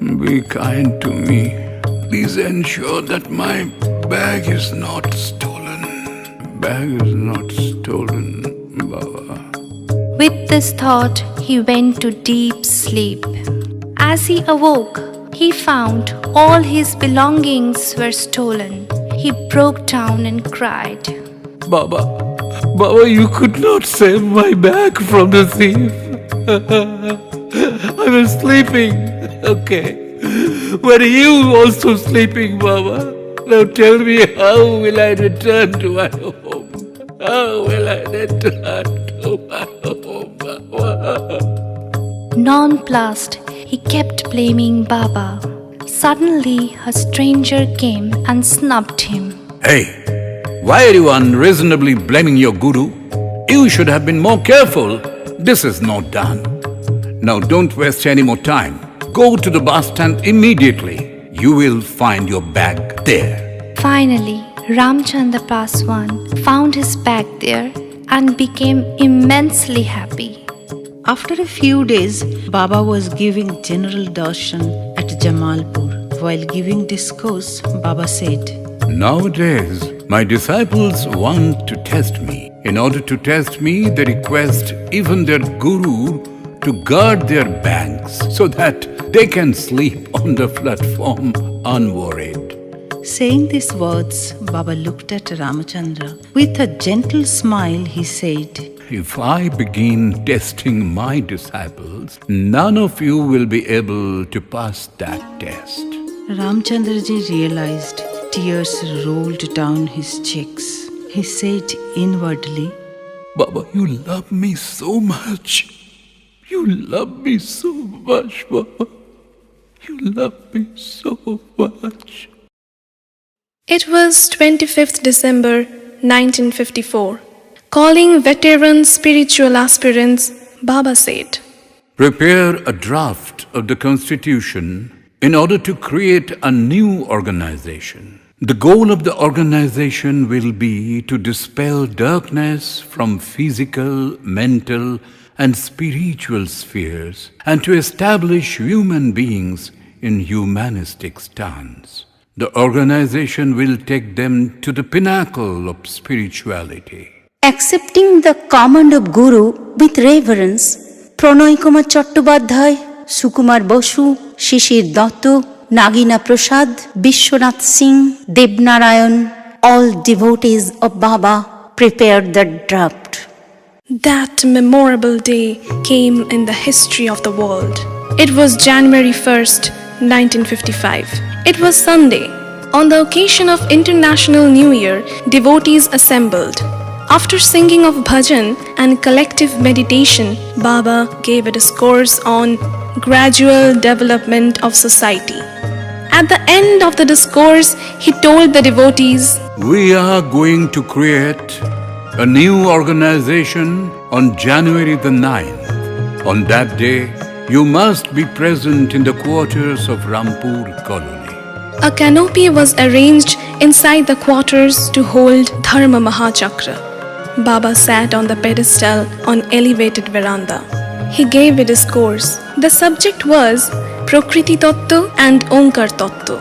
be kind to me. Please ensure that my bag is not stolen. Bag is not stolen, Baba. With this thought, he went to deep sleep. As he awoke, he found all his belongings were stolen. He broke down and cried, Baba, you could not save my bag from the thief. I was sleeping. Okay. Were you also sleeping, Baba? Now tell me, how will I return to my home? How will I return to my home, Baba? Nonplussed, he kept blaming Baba. Suddenly, a stranger came and snubbed him. Hey, why are you unreasonably blaming your guru? You should have been more careful. This is not done. Now don't waste any more time. Go to the bus stand immediately. You will find your bag there. Finally, Ramchandra Paswan found his bag there and became immensely happy. After a few days, Baba was giving general darshan at Jamalpur. While giving discourse, Baba said, Nowadays, my disciples want to test me. In order to test me, they request even their guru to guard their bags so that they can sleep on the platform unworried. Saying these words, Baba looked at Ramchandra. With a gentle smile, he said, If I begin testing my disciples, none of you will be able to pass that test. Ramchandraji realized tears rolled down his cheeks. He said inwardly, Baba, you love me so much. You love me so much, Baba. You love me so much. It was 25th December 1954. Calling veteran spiritual aspirants, Baba said, Prepare a draft of the Constitution in order to create a new organization. The goal of the organization will be to dispel darkness from physical, mental, and spiritual spheres and to establish human beings in humanistic stance. The organization will take them to the pinnacle of spirituality. Accepting the command of Guru with reverence, Pranay Kumar Chattopadhyay, Sukumar Bosu, Shishir Datta, Nagina Prasad, Vishwanath Singh, Devnarayan, all devotees of Baba prepared the draft. That memorable day came in the history of the world. It was January 1st, 1955. It was Sunday. On the occasion of International New Year, devotees assembled. After singing of bhajan and collective meditation, Baba gave a discourse on gradual development of society. At the end of the discourse, he told the devotees, We are going to create a new organization on January the 9th. On that day, you must be present in the quarters of Rampur colony. A canopy was arranged inside the quarters to hold Dharma Mahachakra. Baba sat on the pedestal on elevated veranda. He gave a discourse. The subject was Prakriti Tattva and Onkar Tattva.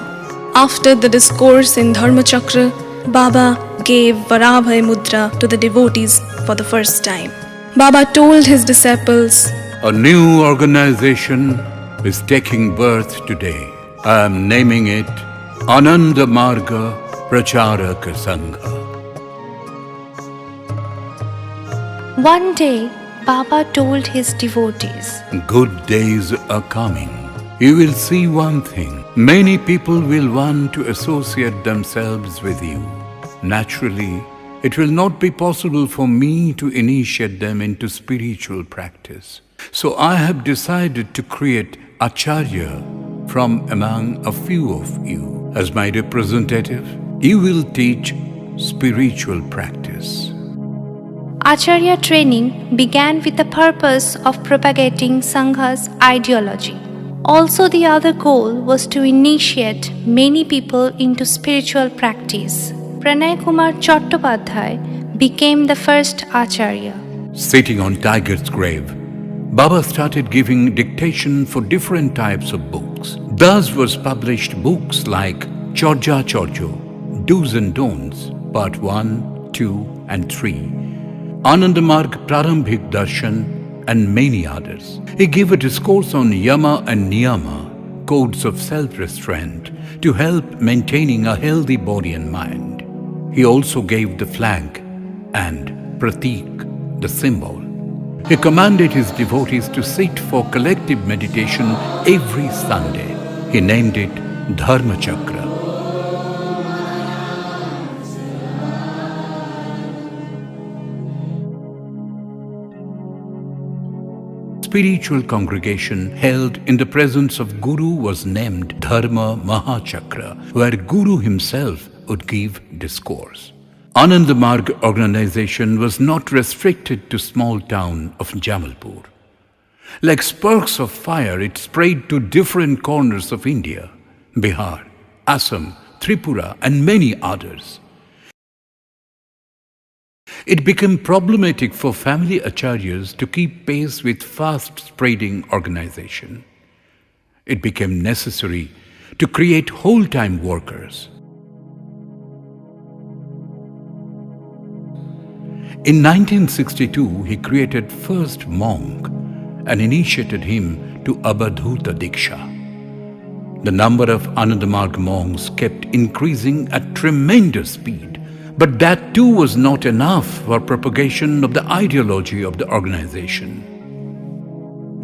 After the discourse in Dharma Chakra, Baba gave Varabhay Mudra to the devotees for the first time. Baba told his disciples, A new organization is taking birth today. I am naming it Ananda Marga Pracharak Sangha. One day, Baba told his devotees, Good days are coming. You will see one thing. Many people will want to associate themselves with you. Naturally, it will not be possible for me to initiate them into spiritual practice. So I have decided to create Acharya from among a few of you. As my representative, you will teach spiritual practice. Acharya training began with the purpose of propagating Sangha's ideology. Also, the other goal was to initiate many people into spiritual practice. Pranay Kumar Chattopadhyay became the first Acharya. Sitting on Tiger's grave, Baba started giving dictation for different types of books. Thus was published books like Chorja Chorjo, Do's and Don'ts, Part 1, 2 and 3, Anandamarg Prarambhik Darshan and many others. He gave a discourse on Yama and Niyama, codes of self-restraint, to help maintaining a healthy body and mind. He also gave the flag and Pratik, the symbol. He commanded his devotees to sit for collective meditation every Sunday. He named it Dharma Chakra. Spiritual congregation held in the presence of Guru was named Dharma Mahachakra, where Guru himself would give discourse. Anandamarg organization was not restricted to small town of Jamalpur. Like sparks of fire, it spread to different corners of India, Bihar, Assam, Tripura, and many others. It became problematic for family acharyas to keep pace with fast-spreading organization. It became necessary to create whole-time workers. In 1962, he created first monk and initiated him to Abadhuta Diksha. The number of Anandamarg monks kept increasing at tremendous speed, but that too was not enough for propagation of the ideology of the organization.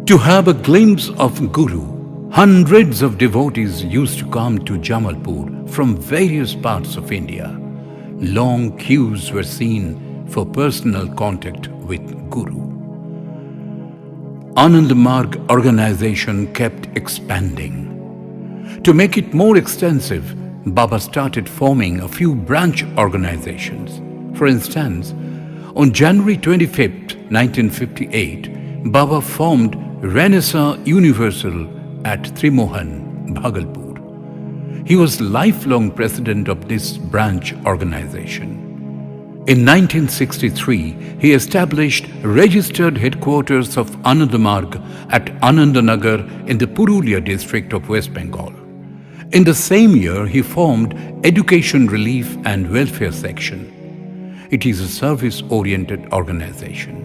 To have a glimpse of Guru, hundreds of devotees used to come to Jamalpur from various parts of India. Long queues were seen for personal contact with Guru. Anandamarg organization kept expanding. To make it more extensive, Baba started forming a few branch organizations. For instance, on January 25, 1958, Baba formed Renaissance Universal at Trimohan, Bhagalpur. He was lifelong president of this branch organization. In 1963, he established registered headquarters of Anandamarg at Anandanagar in the Purulia district of West Bengal. In the same year, he formed Education Relief and Welfare Section. It is a service-oriented organization.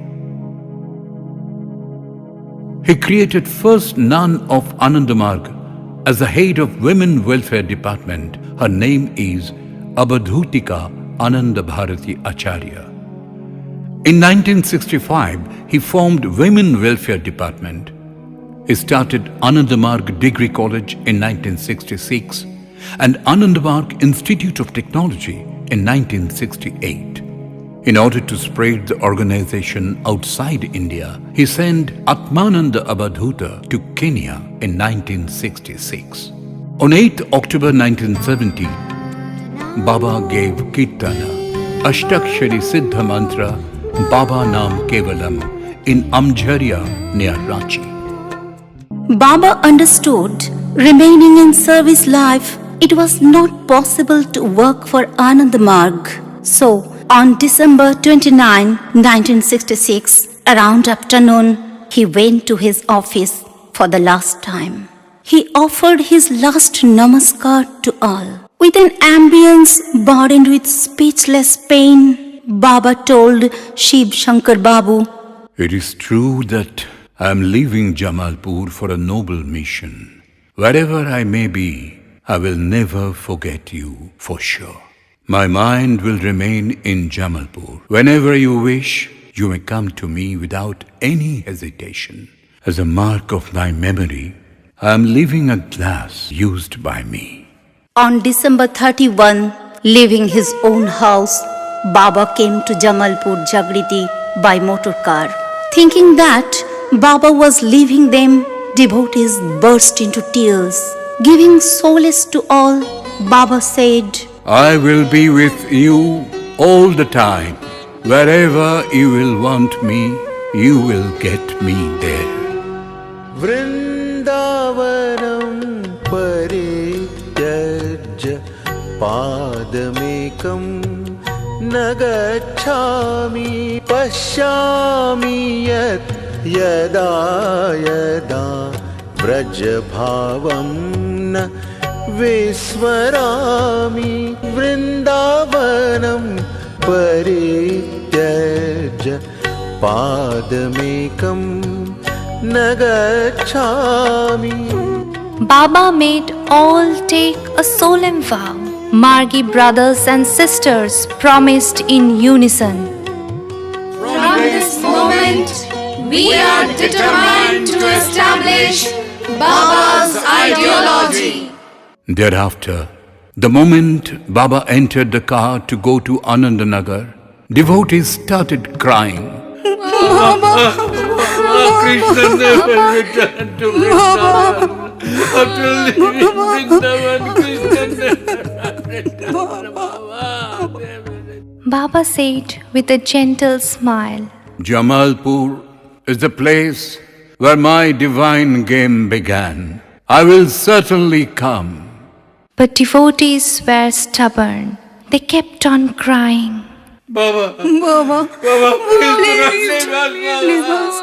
He created first nun of Anandamarg as the head of Women Welfare Department. Her name is Abadhutika Ananda Bharati Acharya. In 1965, he formed Women Welfare Department. He started Anandamarg Degree College in 1966 and Anandmarg Institute of Technology in 1968. In order to spread the organization outside India, he sent Atmananda Abadhuta to Kenya in 1966. On 8 October 1970, Baba gave Kirtana, Ashtakshari Siddha Mantra, Baba Naam Kevalam in Amjharia near Ranchi. Baba understood, remaining in service life, it was not possible to work for Anandmarg. So, on December 29, 1966, around afternoon, he went to his office for the last time. He offered his last namaskar to all. With an ambience burdened with speechless pain, Baba told Shiv Shankar Babu, "It is true that I am leaving Jamalpur for a noble mission. Wherever I may be, I will never forget you for sure. My mind will remain in Jamalpur. Whenever you wish, you may come to me without any hesitation. As a mark of my memory, I am leaving a glass used by me." On December 31, leaving his own house, Baba came to Jamalpur Jagriti by motor car. Thinking that Baba was leaving them, devotees burst into tears. Giving solace to all, Baba said, "I will be with you all the time. Wherever you will want me, you will get me there." Vrindavanam parityajya padamekam nagachami pashyami yat yada yada vrajabhavam na vismarami. Vrindavanam parityajya padamekam nagachami. Baba made all take a solemn vow. Margi brothers and sisters promised in unison. From this moment, we are determined to establish Baba's ideology. Thereafter, the moment Baba entered the car to go to Anandanagar, devotees started crying. Krishna never returned to Vrindavan. After leaving Vrindavan, Krishna never returned. Baba said with a gentle smile, Jamalpur is the place where my divine game began. I will certainly come. but devotees were stubborn. They kept on crying. Baba, please do not leave us.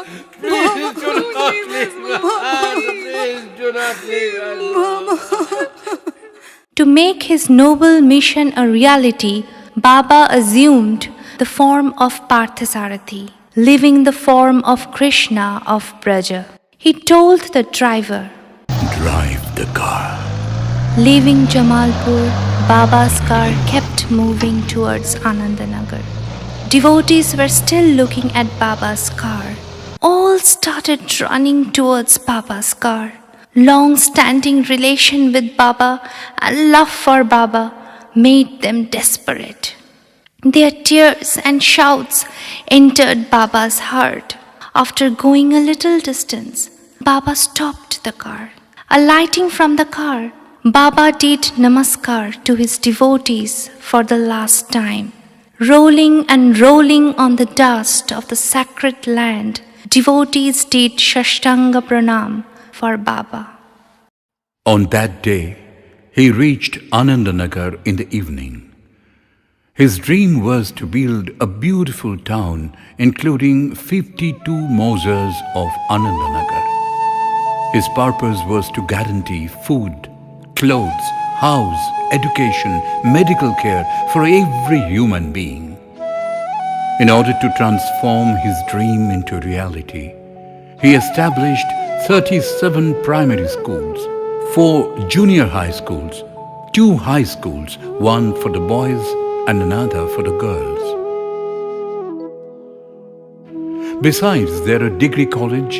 To make his noble mission a reality, Baba assumed the form of Parthasarathi, living the form of Krishna of Braja. He told the driver, "Drive the car." Leaving Jamalpur, Baba's car kept moving towards Anandanagar. Devotees were still looking at Baba's car. All started running towards Baba's car. Long-standing relation with Baba and love for Baba made them desperate. Their tears and shouts entered Baba's heart. After going a little distance, Baba stopped the car. Alighting from the car, Baba did namaskar to his devotees for the last time. Rolling and rolling on the dust of the sacred land, devotees did Shashtanga Pranam for Baba. On that day, he reached Anandanagar in the evening. His dream was to build a beautiful town including 52 mausoleums of Anandanagar. His purpose was to guarantee food, clothes, house, education, medical care for every human being. In order to transform his dream into reality, he established 37 primary schools, 4 junior high schools, 2 high schools, one for the boys and another for the girls. Besides, there are degree college,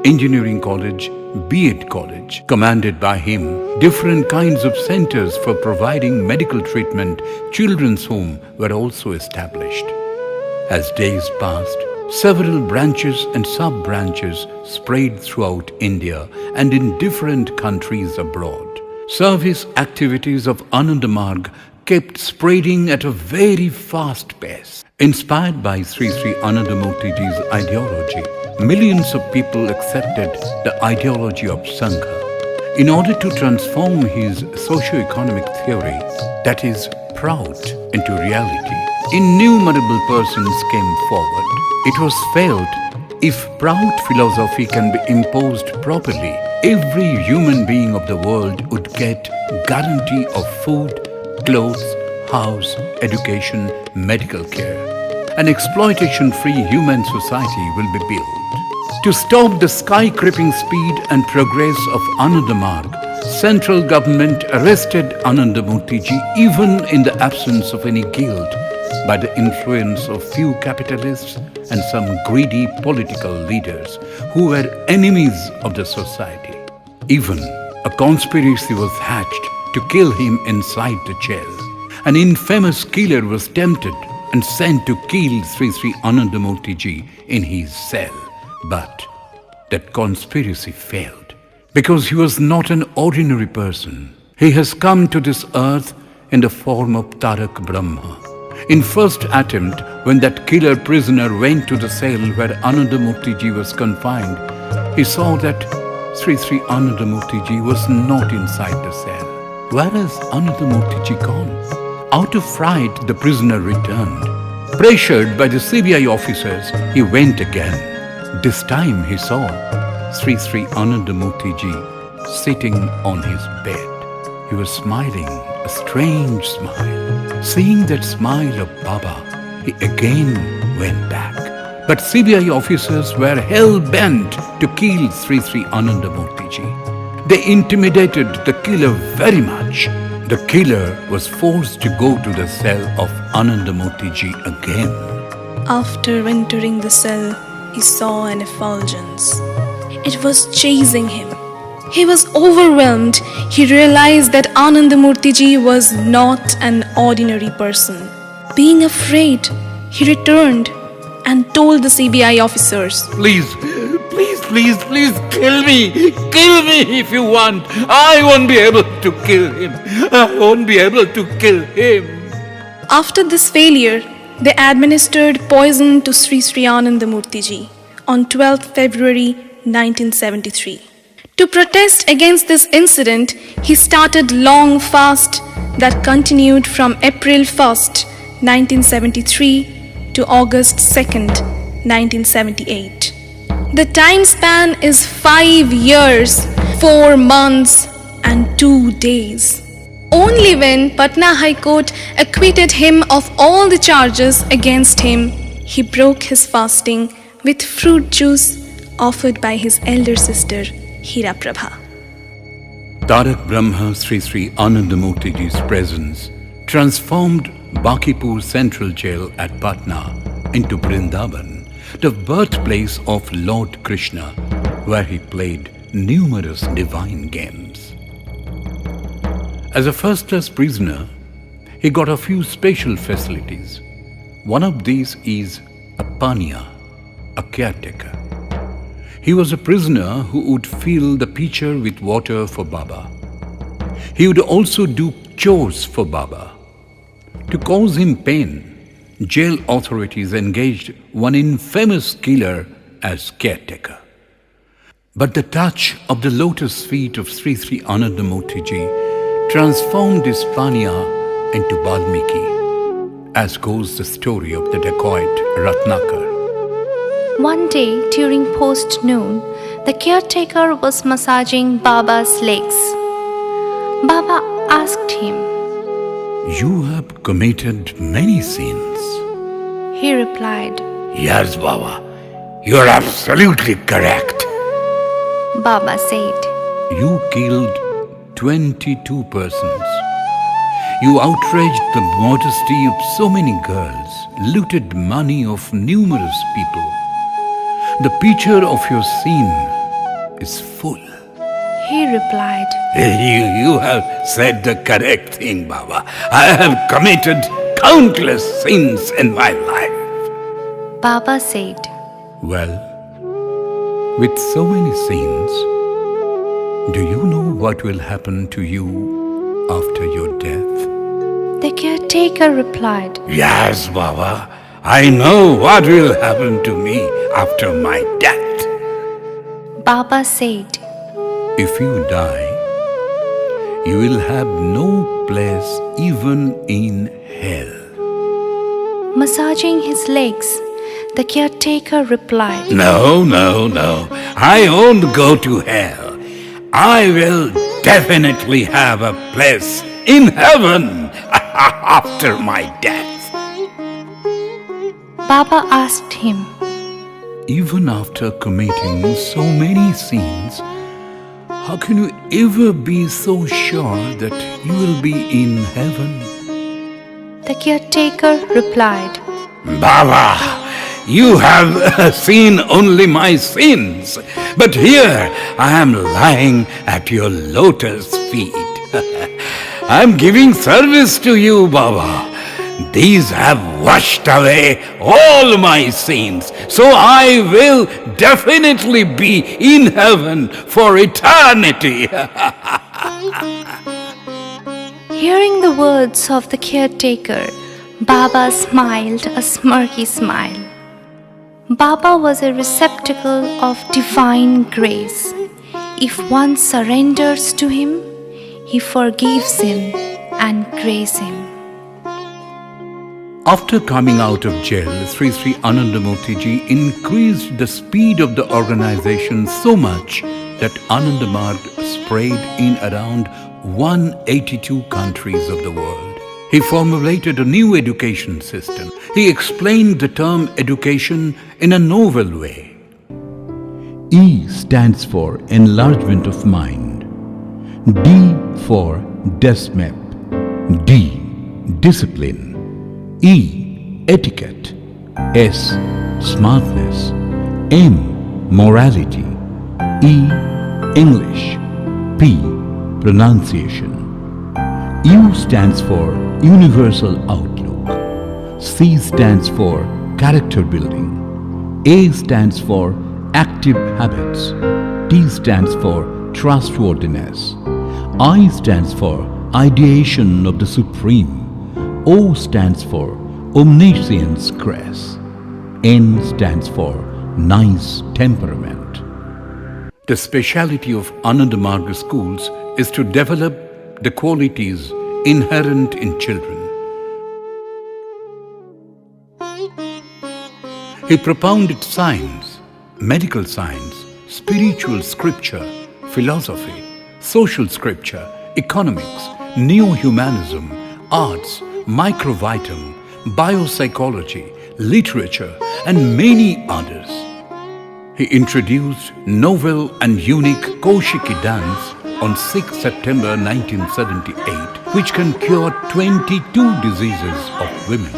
engineering college, B.Ed college, commanded by him, different kinds of centers for providing medical treatment, children's home were also established. As days passed, several branches and sub-branches spread throughout India and in different countries abroad. Service activities of Anandamarg kept spreading at a very fast pace. Inspired by Sri Sri Anandamurtiji's ideology, millions of people accepted the ideology of Sangha. In order to transform his socio-economic theory, that is, Prout, into reality, innumerable persons came forward. It was felt if Prout philosophy can be imposed properly, every human being of the world would get guarantee of food, clothes, house, education, medical care. An exploitation-free human society will be built. To stop the sky-creeping speed and progress of Anandamarg, central government arrested Anandamurtiji even in the absence of any guilt by the influence of few capitalists and some greedy political leaders who were enemies of the society. Even a conspiracy was hatched to kill him inside the jail. An infamous killer was tempted and sent to kill Sri Sri Anandamurtiji in his cell. But that conspiracy failed because he was not an ordinary person. He has come to this earth in the form of Tarak Brahma. In first attempt, when that killer prisoner went to the cell where Anandamurtiji was confined, he saw that Sri Sri Anandamurtiji was not inside the cell. Where has Anandamurtiji gone? Out of fright, the prisoner returned. Pressured by the CBI officers, he went again. This time he saw Sri Sri Anandamurtiji sitting on his bed. He was smiling, a strange smile. Seeing that smile of Baba, he again went back. But CBI officers were hell-bent to kill Sri Sri Anandamurtiji. They intimidated the killer very much. The killer was forced to go to the cell of Anandamurtiji again. After entering the cell, he saw an effulgence. It was chasing him. He was overwhelmed. He realized that Anandamurtiji was not an ordinary person. Being afraid, he returned and told the CBI officers, Please kill me. Kill me if you want. I won't be able to kill him. I won't be able to kill him. After this failure, they administered poison to Sri Sri Anandamurtiji on 12th February 1973. To protest against this incident, he started long fast that continued from April 1st, 1973 to August 2nd, 1978. The time span is 5 years, 4 months and 2 days. Only when Patna High Court acquitted him of all the charges against him, he broke his fasting with fruit juice offered by his elder sister, Hira Prabha. Tarak Brahma Sri Sri Anandamurtiji's presence transformed Bakipur Central Jail at Patna into Vrindavan, the birthplace of Lord Krishna, where he played numerous divine games. As a first-class prisoner, he got a few special facilities. One of these is a panya, a caretaker. He was a prisoner who would fill the pitcher with water for Baba. He would also do chores for Baba. To cause him pain, jail authorities engaged one infamous killer as caretaker. But the touch of the lotus feet of Sri Sri Anandamurtiji transformed this panya into Valmiki, as goes the story of the dacoit Ratnakar. One day during post-noon, the caretaker was massaging Baba's legs. Baba asked him, "You have committed many sins." He replied, Yes, Baba. You are absolutely correct. Baba said, You killed 22 persons. You outraged the modesty of so many girls, looted money of numerous people. The picture of your sin is full. He replied, You have said the correct thing, Baba. I have committed countless sins in my life. Baba said, Well, with so many sins, do you know what will happen to you after your death? The caretaker replied, Yes, Baba. I know what will happen to me after my death. Baba said, If you die, you will have no place even in hell. Massaging his legs, the caretaker replied, No. I won't go to hell. I will definitely have a place in heaven after my death. Baba asked him, Even after committing so many sins, how can you ever be so sure that you will be in heaven? The caretaker replied, Baba, you have seen only my sins, but here I am lying at your lotus feet. I am giving service to you, Baba. These have washed away all my sins, so I will definitely be in heaven for eternity. Hearing the words of the caretaker, Baba smiled a smirky smile. Baba was a receptacle of divine grace. If one surrenders to him, he forgives him and graces him. After coming out of jail, Sri Sri Anandamurti Ji increased the speed of the organization so much that Anandamarg spread in around 182 countries of the world. He formulated a new education system. He explained the term education in a novel way. E stands for enlargement of mind. D for DESMEP. D, discipline. E, etiquette. S, smartness. M, morality. E, English. P, pronunciation. U stands for universal outlook. C stands for character building. A stands for active habits. T stands for trustworthiness. I stands for ideation of the supreme. O stands for omniscience grace. N stands for nice temperament. The speciality of Anandamarg schools is to develop the qualities inherent in children. He propounded science, medical science, spiritual scripture, philosophy, social scripture, economics, neo-humanism, arts, microvitum, biopsychology, literature, and many others. He introduced novel and unique Kaushiki dance on 6 September 1978, which can cure 22 diseases of women.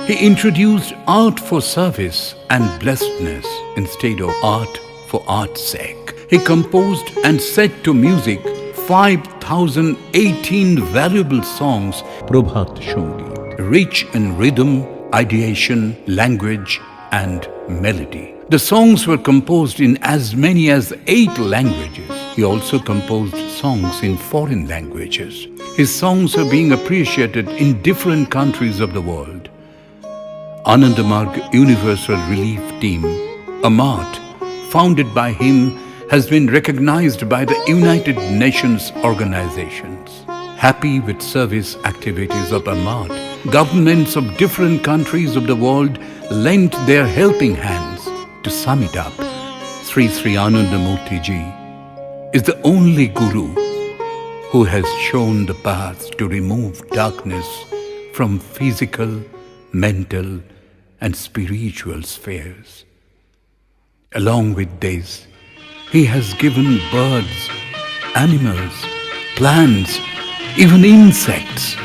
He introduced art for service and blessedness instead of art for art's sake. He composed and set to music 5,018 valuable songs, Prabhat Shongit, rich in rhythm, ideation, language, and melody. The songs were composed in as many as 8 languages. He also composed songs in foreign languages. His songs are being appreciated in different countries of the world. Anandamarg Universal Relief Team, a mart founded by him, has been recognized by the United Nations organizations. Happy with service activities of Amart, governments of different countries of the world lent their helping hands. To sum it up, Sri Sri Anandamurti Ji is the only Guru who has shown the path to remove darkness from physical, mental, and spiritual spheres. Along with this, he has given birds, animals, plants, even insects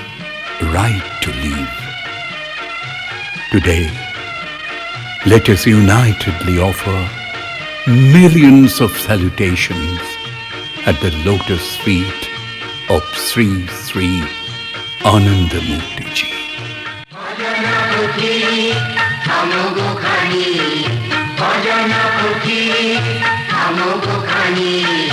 right to live. Today, let us unitedly offer millions of salutations at the lotus feet of Sri Sri Anandamurti Ji. Bhajana Pukhi, Hamo Gokhani.